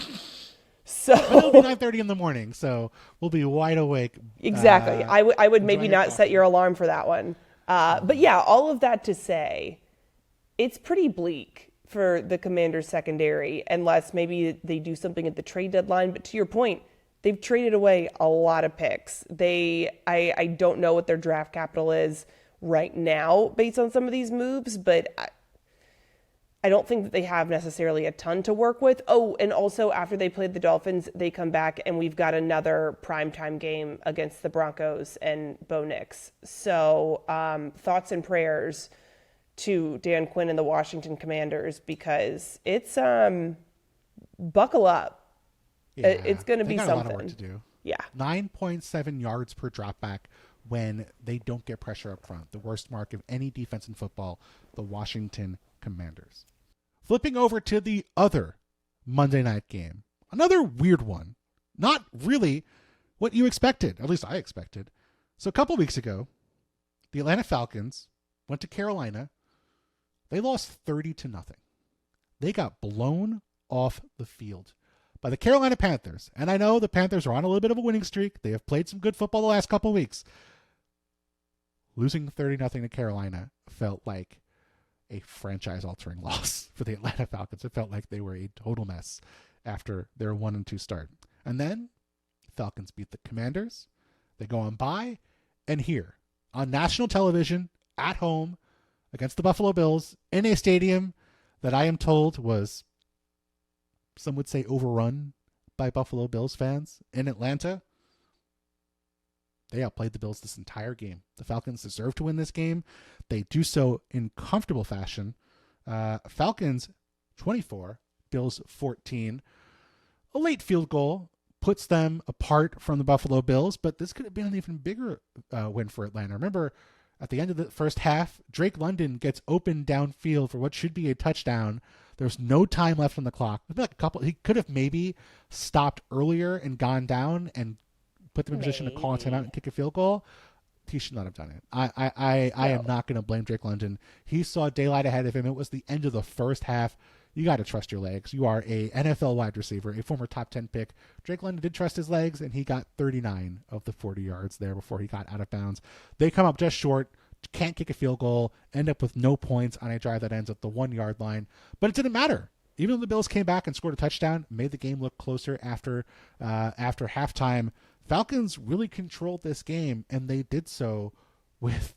So it'll be 9:30 in the morning, so we'll be wide awake. Exactly. I would maybe not set your alarm for that one. But yeah, all of that to say, it's pretty bleak for the Commanders secondary unless maybe they do something at the trade deadline. But to your point, they've traded away a lot of picks. I don't know what their draft capital is right now based on some of these moves, but I don't think that they have necessarily a ton to work with. Oh, and also after they played the Dolphins, they come back and we've got another primetime game against the Broncos and Bo Nix. So thoughts and prayers to Dan Quinn and the Washington Commanders, because it's buckle up. Yeah, it's going to be something. A lot of work to do. Yeah. 9.7 yards per dropback when they don't get pressure up front. The worst mark of any defense in football, the Washington Commanders. Flipping over to the other Monday night game. Another weird one. Not really what you expected. At least I expected. So a couple weeks ago, the Atlanta Falcons went to Carolina. They lost 30-0. They got blown off the field by the Carolina Panthers. And I know the Panthers are on a little bit of a winning streak. They have played some good football the last couple of weeks. Losing 30-0 to Carolina felt like a franchise-altering loss for the Atlanta Falcons. It felt like they were a total mess after their 1-2 start. And then Falcons beat the Commanders. They go on bye. And here, on national television, at home, against the Buffalo Bills, in a stadium that I am told was, some would say, overrun by Buffalo Bills fans in Atlanta. They outplayed the Bills this entire game. The Falcons deserve to win this game. They do so in comfortable fashion. Falcons 24, Bills 14. A late field goal puts them apart from the Buffalo Bills, but this could have been an even bigger win for Atlanta. Remember, at the end of the first half, Drake London gets open downfield for what should be a touchdown. There's no time left on the clock. He could have maybe stopped earlier and gone down and put them in position to call a timeout and kick a field goal. He should not have done it. I am not going to blame Drake London. He saw daylight ahead of him. It was the end of the first half. You got to trust your legs. You are a NFL wide receiver, a former top 10 pick. Drake London did trust his legs, and he got 39 of the 40 yards there before he got out of bounds. They come up just short, can't kick a field goal, end up with no points on a drive that ends at the 1 yard line. But it didn't matter even though the Bills came back and scored a touchdown, made the game look closer after halftime, Falcons really controlled this game, and they did so with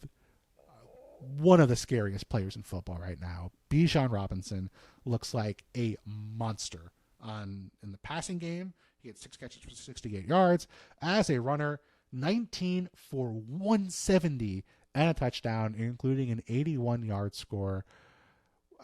one of the scariest players in football right now. Bijan Robinson looks like a monster in the passing game. He had 6 catches for 68 yards. As a runner, 19 for 170 and a touchdown, including an 81-yard score.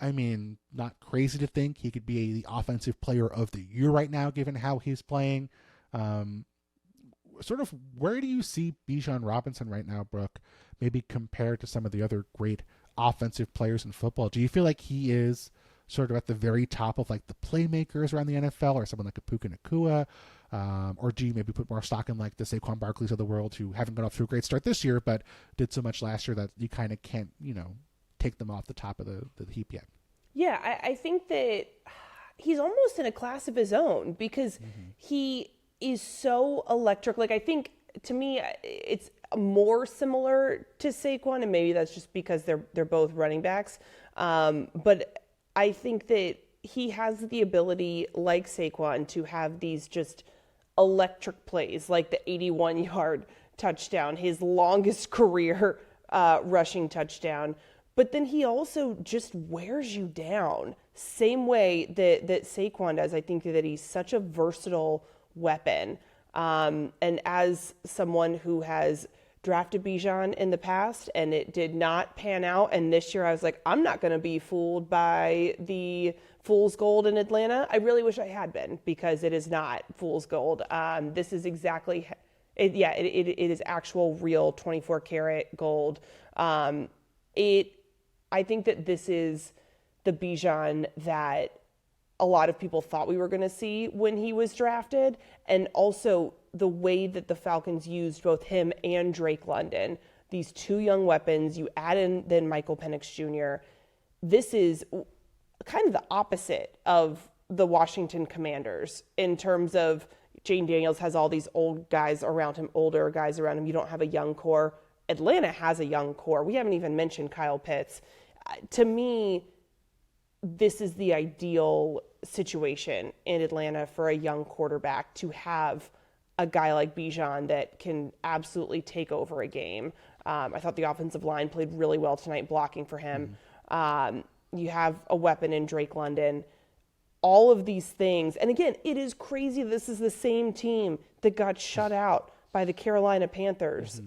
I mean, not crazy to think he could be the offensive player of the year right now, given how he's playing. Sort of, where do you see Bijan Robinson right now, Brooke, maybe compared to some of the other great offensive players in football? Do you feel like he is sort of at the very top of like the playmakers around the NFL, or someone like a Puka Nacua? Or do you maybe put more stock in like the Saquon Barkleys of the world, who haven't got off to a great start this year, but did so much last year that you kind of can't, take them off the top of the heap yet? Yeah, I think that he's almost in a class of his own, because he is so electric. Like, I think, to me, it's more similar to Saquon, and maybe that's just because they're both running backs. But I think that he has the ability, like Saquon, to have these just electric plays, like the 81-yard touchdown, his longest career rushing touchdown. But then he also just wears you down, same way that Saquon does. I think that he's such a versatile weapon. And as someone who has drafted Bijan in the past and it did not pan out, and this year I was like, I'm not going to be fooled by the fool's gold in Atlanta. I really wish I had been, because it is not fool's gold. This is exactly, it is actual real 24 karat gold. I think that this is the Bijan that a lot of people thought we were going to see when he was drafted, and also the way that the Falcons used both him and Drake London, these two young weapons. You add in then Michael Penix Jr. This is kind of the opposite of the Washington Commanders in terms of Jane Daniels has all these old guys around him, older guys around him. You don't have a young core. Atlanta has a young core. We haven't even mentioned Kyle Pitts. To me, this is the ideal situation in Atlanta for a young quarterback, to have a guy like Bijan that can absolutely take over a game. I thought the offensive line played really well tonight, blocking for him. You have a weapon in Drake London. All of these things. And again, it is crazy. This is the same team that got shut out by the Carolina Panthers.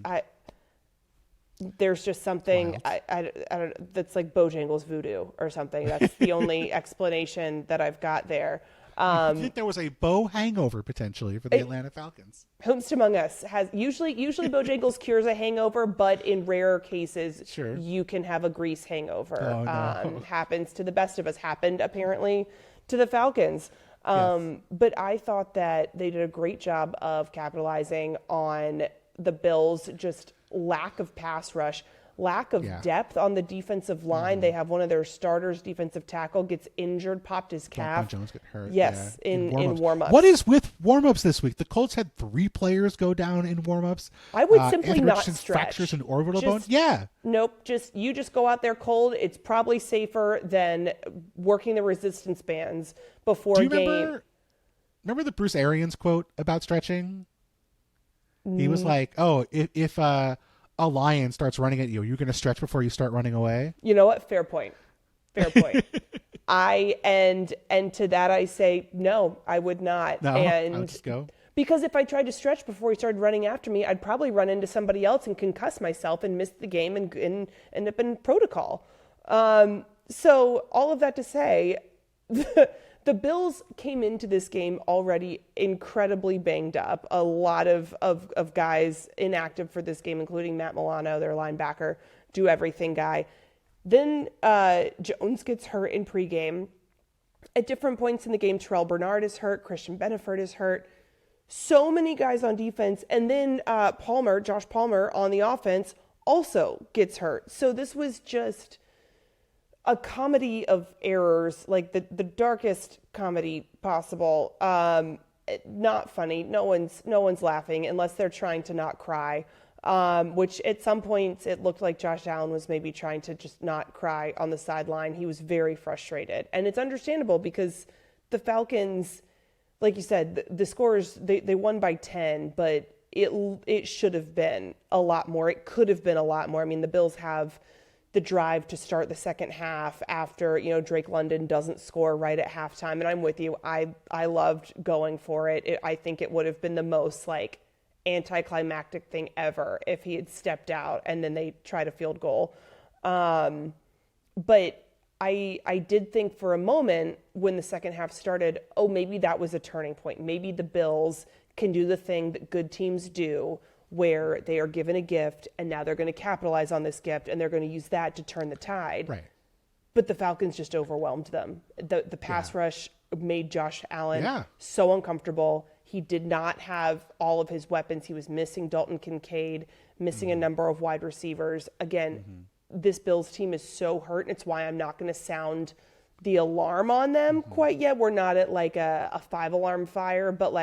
There's just something I don't, that's like Bojangles voodoo or something. That's the only explanation that I've got there. I think there was a Bo hangover potentially for the Atlanta Falcons. Whomst among us has usually Bojangles cures a hangover, but in rare cases, Sure. you can have a grease hangover. Oh, no. Happens to the best of us. Happened apparently to the Falcons. Yes. But I thought that they did a great job of capitalizing on the Bills' just lack of pass rush, lack of depth on the defensive line. They have one of their starters, defensive tackle, gets injured, popped his calf. Jones get hurt. Yes, in warm-ups. What is with warm-ups this week? The Colts had 3 players go down in warm-ups. I would simply Anthony not Richardson's stretch. fractures and orbital bones. Yeah. Nope. You just go out there cold. It's probably safer than working the resistance bands before Do you game. remember the Bruce Arians quote about stretching? He was like, "Oh, if a lion starts running at you, you're going to stretch before you start running away." You know what? Fair point. And to that I say, no, I would not. No, and I would just go. Because if I tried to stretch before he started running after me, I'd probably run into somebody else and concuss myself and miss the game and end up in protocol. So all of that to say, the Bills came into this game already incredibly banged up. A lot of guys inactive for this game, including Matt Milano, their linebacker, do everything guy. Then Jones gets hurt in pregame. At different points in the game, Terrell Bernard is hurt. Christian Beneford is hurt. So many guys on defense. And then Josh Palmer on the offense also gets hurt. So this was just a comedy of errors, like the darkest comedy possible. Not funny. No one's laughing unless they're trying to not cry. which at some points it looked like Josh Allen was maybe trying to just not cry on the sideline. He was very frustrated. And it's understandable because the Falcons, like you said, the scores, they won by 10, but it should have been a lot more. It could have been a lot more. I mean, the Bills have the drive to start the second half after, Drake London doesn't score right at halftime. And I'm with you. I loved going for it. I think it would have been the most anticlimactic thing ever if he had stepped out and then they tried a field goal. But I did think for a moment when the second half started, maybe that was a turning point. Maybe the Bills can do the thing that good teams do, where they are given a gift and now they're going to capitalize on this gift and they're going to use that to turn the tide. Right. But the Falcons just overwhelmed them. The pass rush made Josh Allen so uncomfortable. He did not have all of his weapons. He was missing Dalton Kincaid, missing a number of wide receivers. Again, this Bills team is so hurt, and it's why I'm not going to sound the alarm on them quite yet. We're not at a 5-alarm fire, but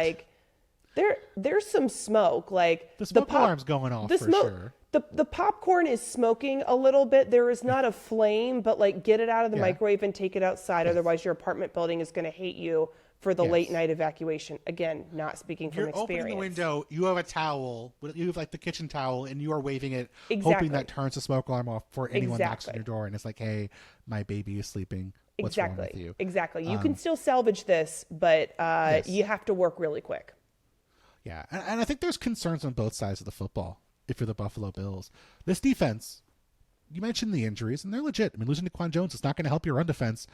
there's some smoke. The smoke alarm's going off for sure. The popcorn is smoking a little bit. There is not a flame, but get it out of the microwave and take it outside. Otherwise, your apartment building is going to hate you for the late night evacuation. Again, not speaking from experience. You're opening the window. You have a towel. You have the kitchen towel, and you are waving it, hoping that turns the smoke alarm off before anyone knocks on your door. And it's like, hey, my baby is sleeping. What's wrong with you? Exactly. You can still salvage this, but you have to work really quick. Yeah, and I think there's concerns on both sides of the football if you're the Buffalo Bills. This defense, you mentioned the injuries, and they're legit. I mean, losing to Quan Jones is not going to help your run defense.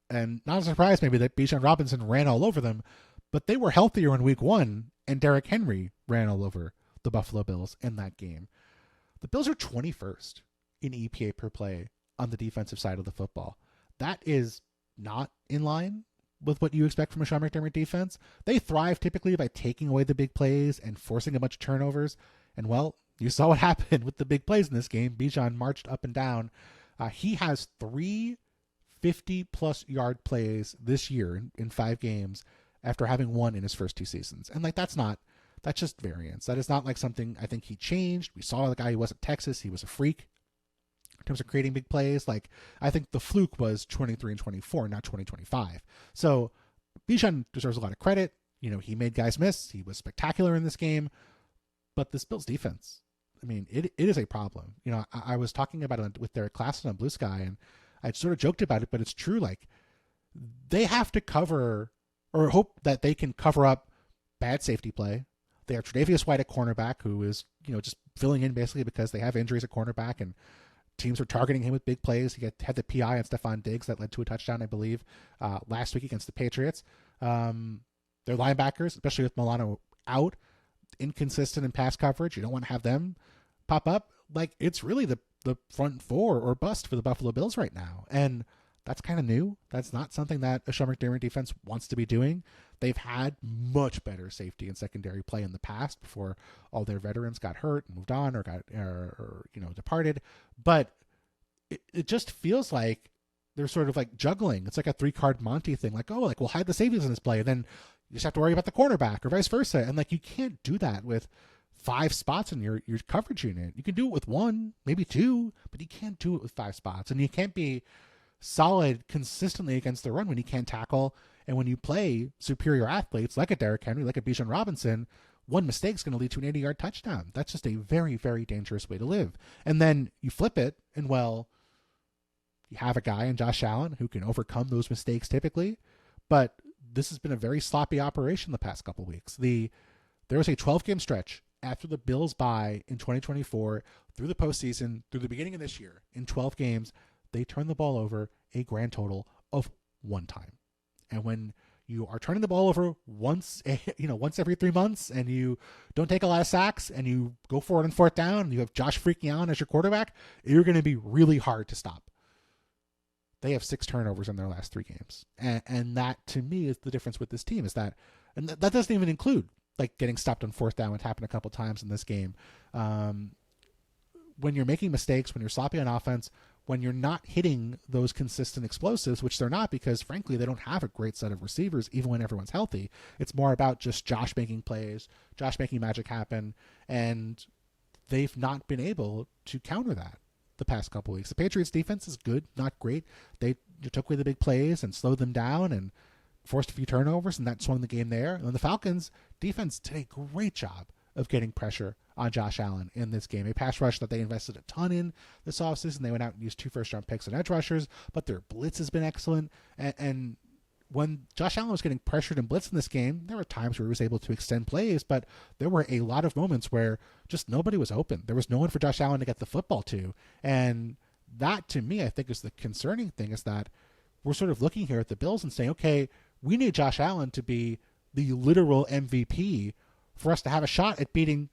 And not a surprise maybe that Bijan Robinson ran all over them, but they were healthier in week 1, and Derrick Henry ran all over the Buffalo Bills in that game. The Bills are 21st in EPA per play on the defensive side of the football. That is not in line with what you expect from a Sean McDermott defense. They thrive typically by taking away the big plays and forcing a bunch of turnovers. And, well, you saw what happened with the big plays in this game. Bijan marched up and down. He has 3 50-plus yard plays this year in 5 games after having 1 in his first 2 seasons. And that's just variance. That is not something I think he changed. We saw the guy who was at Texas. He was a freak in terms of creating big plays. I think the fluke was 23 and 24, not 2025. So Bijan deserves a lot of credit. He made guys miss. He was spectacular in this game. But this Bills defense, I mean, it is a problem. I was talking about it with Derek Klassen on Blue Sky, and I sort of joked about it, but it's true. They have to cover or hope that they can cover up bad safety play. They have Tre'Davious White at cornerback, who is, just filling in basically because they have injuries at cornerback and teams are targeting him with big plays. He had the PI on Stephon Diggs that led to a touchdown, I believe, last week against the Patriots. Their linebackers, especially with Milano out, inconsistent in pass coverage. You don't want to have them pop up. It's really the front 4 or bust for the Buffalo Bills right now. And that's kind of new. That's not something that a Sean McDermott defense wants to be doing. They've had much better safety and secondary play in the past before all their veterans got hurt and moved on or departed. But it just feels like they're sort of juggling. It's like a 3-card Monty thing. We'll hide the safeties in this play, and then you just have to worry about the cornerback or vice versa. And you can't do that with 5 spots in your coverage unit. You can do it with 1, maybe 2, but you can't do it with 5 spots. And you can't be solid consistently against the run when you can't tackle. And when you play superior athletes like a Derrick Henry, like a Bijan Robinson, one mistake is going to lead to an 80-yard touchdown. That's just a very, very dangerous way to live. And then you flip it, and you have a guy in Josh Allen who can overcome those mistakes typically. But this has been a very sloppy operation the past couple weeks. There was a 12-game stretch after the Bills bye in 2024 through the postseason, through the beginning of this year. In 12 games, they turned the ball over a grand total of 1 time. And when you are turning the ball over once every 3 months, and you don't take a lot of sacks, and you go for it on 4th down, and you have Josh freaking out as your quarterback, you're going to be really hard to stop. They have 6 turnovers in their last 3 games. And that, to me, is the difference with this team, is that, and that doesn't even include getting stopped on 4th down, which happened a couple times in this game. When you're making mistakes, when you're sloppy on offense, when you're not hitting those consistent explosives, which they're not because, frankly, they don't have a great set of receivers, even when everyone's healthy. It's more about just Josh making plays, Josh making magic happen. And they've not been able to counter that the past couple weeks. The Patriots defense is good, not great. They took away the big plays and slowed them down and forced a few turnovers, and that swung the game there. And the Falcons defense did a great job of getting pressure on Josh Allen in this game. A pass rush that they invested a ton in this offseason. They went out and used 2 first-round picks and edge rushers, but their blitz has been excellent. And when Josh Allen was getting pressured and blitzed in this game, there were times where he was able to extend plays, but there were a lot of moments where just nobody was open. There was no one for Josh Allen to get the football to. And that, to me, I think is the concerning thing, is that we're sort of looking here at the Bills and saying, okay, we need Josh Allen to be the literal MVP for us to have a shot at beating,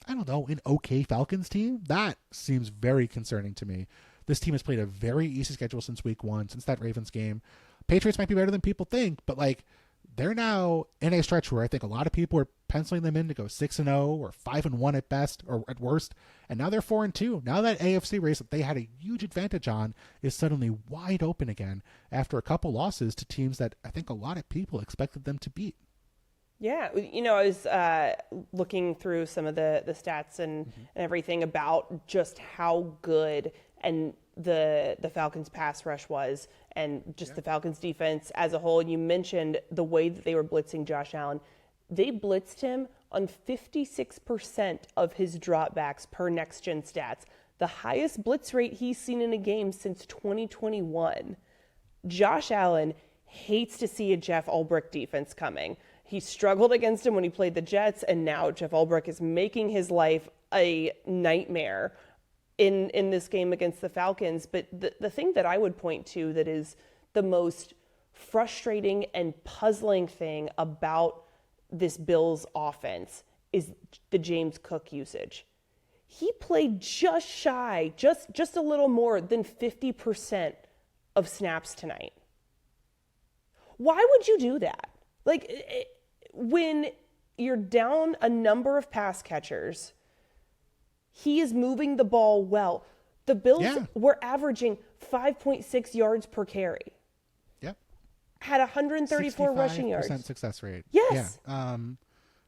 I don't know, an okay Falcons team. That seems very concerning to me. This team has played a very easy schedule since week 1, since that Ravens game. Patriots might be better than people think, but like, they're now in a stretch where I think a lot of people are penciling them in to go 6-0 or 5-1 at best or at worst, and now they're 4-2. Now that AFC race that they had a huge advantage on is suddenly wide open again after a couple losses to teams that I think a lot of people expected them to beat. Yeah, I was looking through some of the stats and everything about just how good and the Falcons pass rush was, and just the Falcons defense as a whole. And you mentioned the way that they were blitzing Josh Allen. They blitzed him on 56% of his dropbacks per Next Gen Stats, the highest blitz rate he's seen in a game since 2021. Josh Allen hates to see a Jeff Ulbrich defense coming. He struggled against him when he played the Jets, and now Jeff Ulbrich is making his life a nightmare in this game against the Falcons. But the thing that I would point to that is the most frustrating and puzzling thing about this Bills offense is the James Cook usage. He played just shy, just a little more than 50% of snaps tonight. Why would you do that? Like, when you're down a number of pass catchers, he is moving the ball well. The Bills were averaging 5.6 yards per carry. Yep. Had 134 rushing yards. 65% success rate. Yes. Yeah.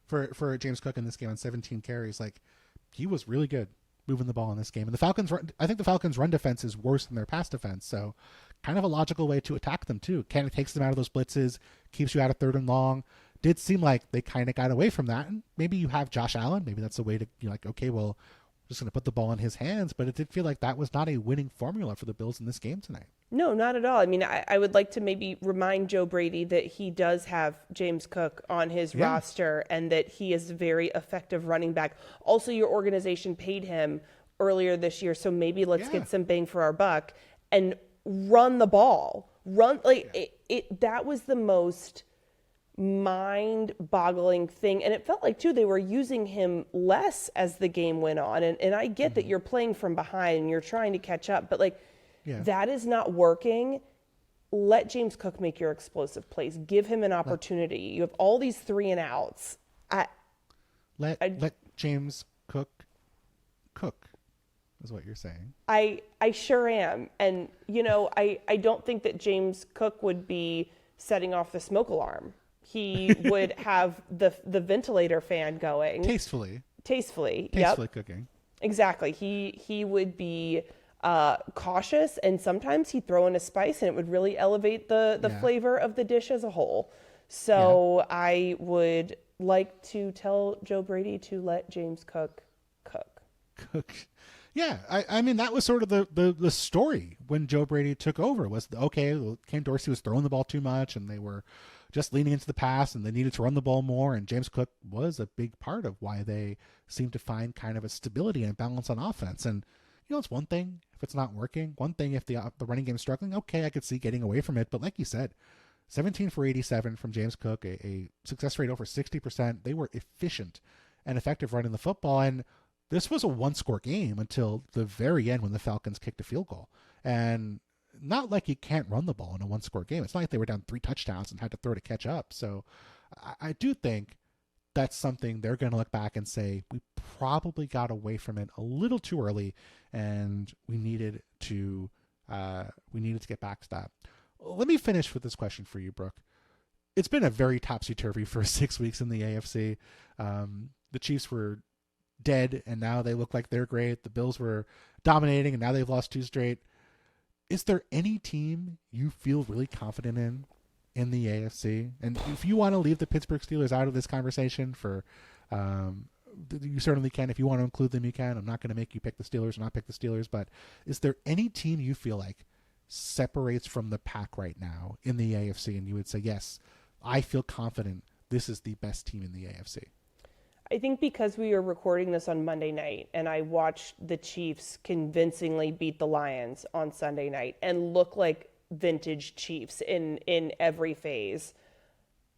For James Cook in this game on 17 carries, like, he was really good moving the ball in this game. And the Falcons, I think the Falcons' run defense is worse than their pass defense. So kind of a logical way to attack them too. Kind of takes them out of those blitzes, keeps you out of 3rd and long. Did seem like they kind of got away from that. And maybe you have Josh Allen. Maybe that's a way to, like, okay, well, we're just going to put the ball in his hands. But it did feel like that was not a winning formula for the Bills in this game tonight. No, not at all. I mean, I would like to maybe remind Joe Brady that he does have James Cook on his roster and that he is a very effective running back. Also, your organization paid him earlier this year, so maybe let's get some bang for our buck and run the ball. That was the most mind-boggling thing, and it felt like too they were using him less as the game went on, and I get that you're playing from behind and you're trying to catch up, but that is not working. Let James Cook make your explosive plays. Give him an opportunity. You have all these 3 and outs. Let James Cook cook is what you're saying. I sure am, and I don't think that James Cook would be setting off the smoke alarm. He would have the ventilator fan going. Tastefully cooking. Exactly. He would be cautious, and sometimes he'd throw in a spice, and it would really elevate the flavor of the dish as a whole. So I would like to tell Joe Brady to let James Cook cook. Yeah, I mean, that was sort of the story when Joe Brady took over was, Ken Dorsey was throwing the ball too much, and they were just leaning into the pass, and they needed to run the ball more, and James Cook was a big part of why they seemed to find kind of a stability and a balance on offense. And, it's one thing if it's not working, one thing if the running game's struggling, okay, I could see getting away from it, but like you said, 17 for 87 from James Cook, a success rate over 60%. They were efficient and effective running the football, and this was a 1-score game until the very end when the Falcons kicked a field goal. And not like you can't run the ball in a 1-score game. It's not like they were down 3 touchdowns and had to throw to catch up. So I do think that's something they're going to look back and say, we probably got away from it a little too early, and we needed to get back to that. Let me finish with this question for you, Brooke. It's been a very topsy-turvy for 6 weeks in the AFC. The Chiefs were dead, and now they look like they're great. The Bills were dominating, and now they've lost 2 straight. Is there any team you feel really confident in the AFC? And if you want to leave the Pittsburgh Steelers out of this conversation, you certainly can. If you want to include them, you can. I'm not going to make you pick the Steelers or not pick the Steelers, but is there any team you feel like separates from the pack right now in the AFC, and you would say, yes, I feel confident this is the best team in the AFC? I think because we are recording this on Monday night and I watched the Chiefs convincingly beat the Lions on Sunday night and look like vintage Chiefs in every phase,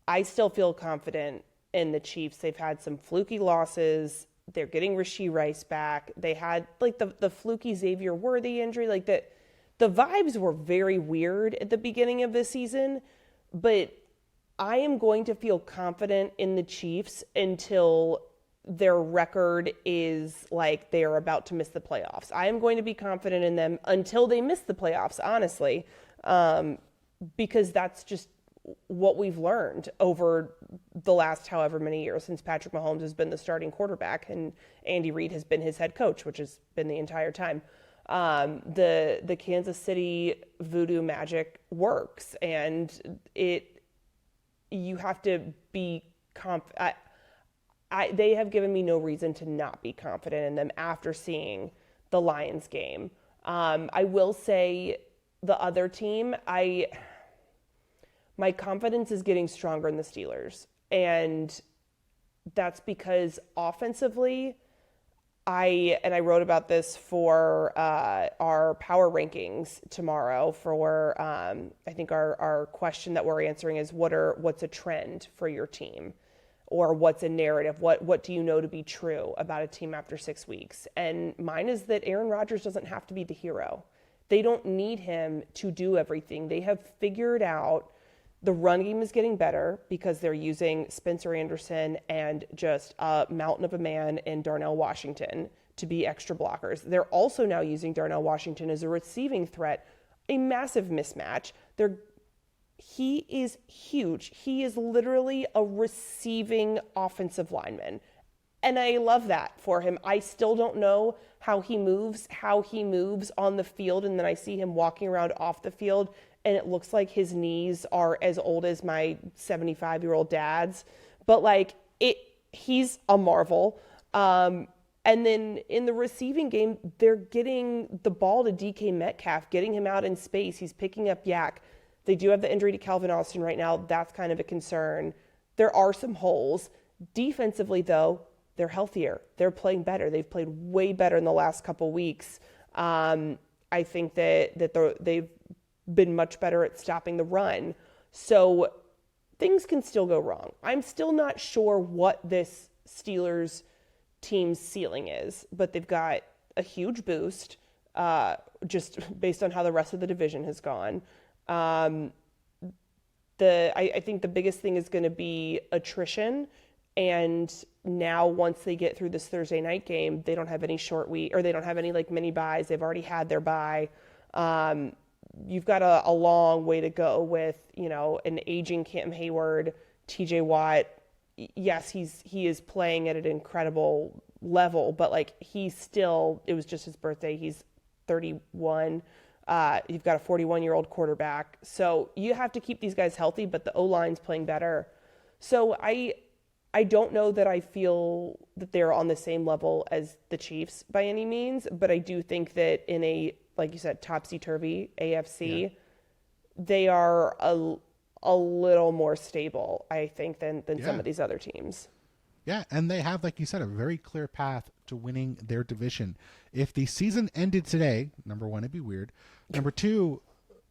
I still feel confident in the Chiefs. They've had some fluky losses. They're getting Rashee Rice back. They had like the fluky Xavier Worthy injury. Like the vibes were very weird at the beginning of this season, but I am going to feel confident in the Chiefs until their record is like they are about to miss the playoffs. I am going to be confident in them until they miss the playoffs, honestly, because that's just what we've learned over the last however many years since Patrick Mahomes has been the starting quarterback and Andy Reid has been his head coach, which has been the entire time. The Kansas City voodoo magic works, and you have to be they have given me no reason to not be confident in them after seeing the Lions game. I will say the other team, my confidence is getting stronger in the Steelers. And that's because offensively, I wrote about this for our power rankings tomorrow for I think our question that we're answering is what's a trend for your team, or what's a narrative? What do you know to be true about a team after 6 weeks? And mine is that Aaron Rodgers doesn't have to be the hero. They don't need him to do everything. They have figured out the run game is getting better because they're using Spencer Anderson and just a mountain of a man in Darnell Washington to be extra blockers. They're also now using Darnell Washington as a receiving threat, a massive mismatch. He is huge. He is literally a receiving offensive lineman. And I love that for him. I still don't know how he moves on the field, and then I see him walking around off the field, and it looks like his knees are as old as my 75-year-old dad's. But he's a marvel. And then in the receiving game, they're getting the ball to DK Metcalf, getting him out in space. He's picking up yak. They do have the injury to Calvin Austin right now. That's kind of a concern. There are some holes. Defensively, though, they're healthier. They're playing better. They've played way better in the last couple weeks. I think that they've been much better at stopping the run. So things can still go wrong. I'm still not sure what this Steelers team's ceiling is, but they've got a huge boost just based on how the rest of the division has gone. I think the biggest thing is going to be attrition. And now once they get through this Thursday night game, they don't have any short week, or they don't have any mini buys. They've already had their bye. You've got a long way to go with, an aging Cam Hayward, TJ Watt. Yes, he is playing at an incredible level, but it was just his birthday. He's 31. You've got a 41-year-old quarterback. So you have to keep these guys healthy, but the O-line's playing better. So I don't know that I feel that they're on the same level as the Chiefs by any means, but I do think that in a, like you said, topsy-turvy AFC, they are a little more stable, I think, than some of these other teams. Yeah, and they have, like you said, a very clear path to winning their division. If the season ended today, number one, it'd be weird. Number two,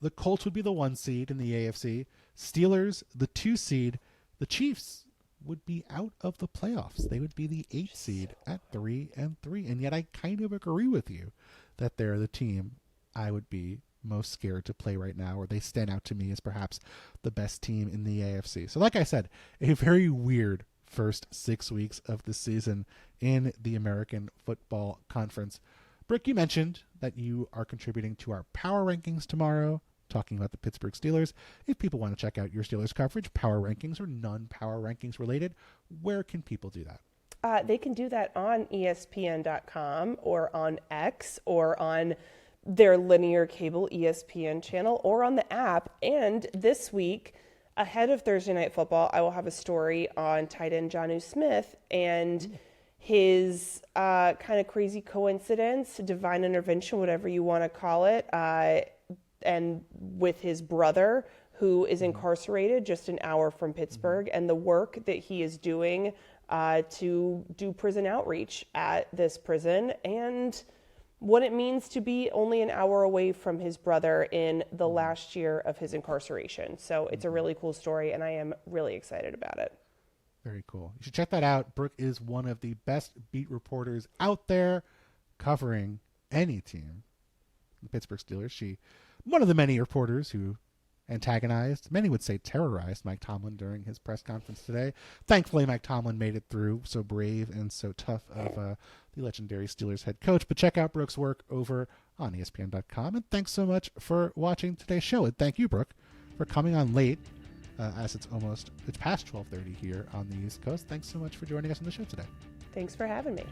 the Colts would be the 1 seed in the AFC. Steelers, the 2 seed. The Chiefs would be out of the playoffs. They would be the 8 seed at 3-3. And yet I kind of agree with you that they're the team I would be most scared to play right now, or they stand out to me as perhaps the best team in the AFC. So like I said, a very weird first 6 weeks of the season in the American Football Conference. Brooke, you mentioned that you are contributing to our power rankings tomorrow, talking about the Pittsburgh Steelers. If people want to check out your Steelers coverage, power rankings or non-power rankings related, where can people do that? They can do that on ESPN.com or on X or on their linear cable ESPN channel or on the app. And this week, ahead of Thursday Night Football, I will have a story on tight end Jonnu Smith and his kind of crazy coincidence, divine intervention, whatever you want to call it, and with his brother, who is incarcerated just an hour from Pittsburgh, and the work that he is doing to do prison outreach at this prison, and what it means to be only an hour away from his brother in the last year of his incarceration. So it's a really cool story, and I am really excited about it. Very cool. You should check that out. Brooke is one of the best beat reporters out there covering any team. The Pittsburgh Steelers. One of the many reporters who antagonized, many would say terrorized, Mike Tomlin during his press conference today. Thankfully, Mike Tomlin made it through, so brave and so tough of the legendary Steelers head coach. But check out Brooke's work over on ESPN.com. And thanks so much for watching today's show. And thank you, Brooke, for coming on late, as it's past 12:30 here on the East Coast. Thanks so much for joining us on the show today. Thanks for having me.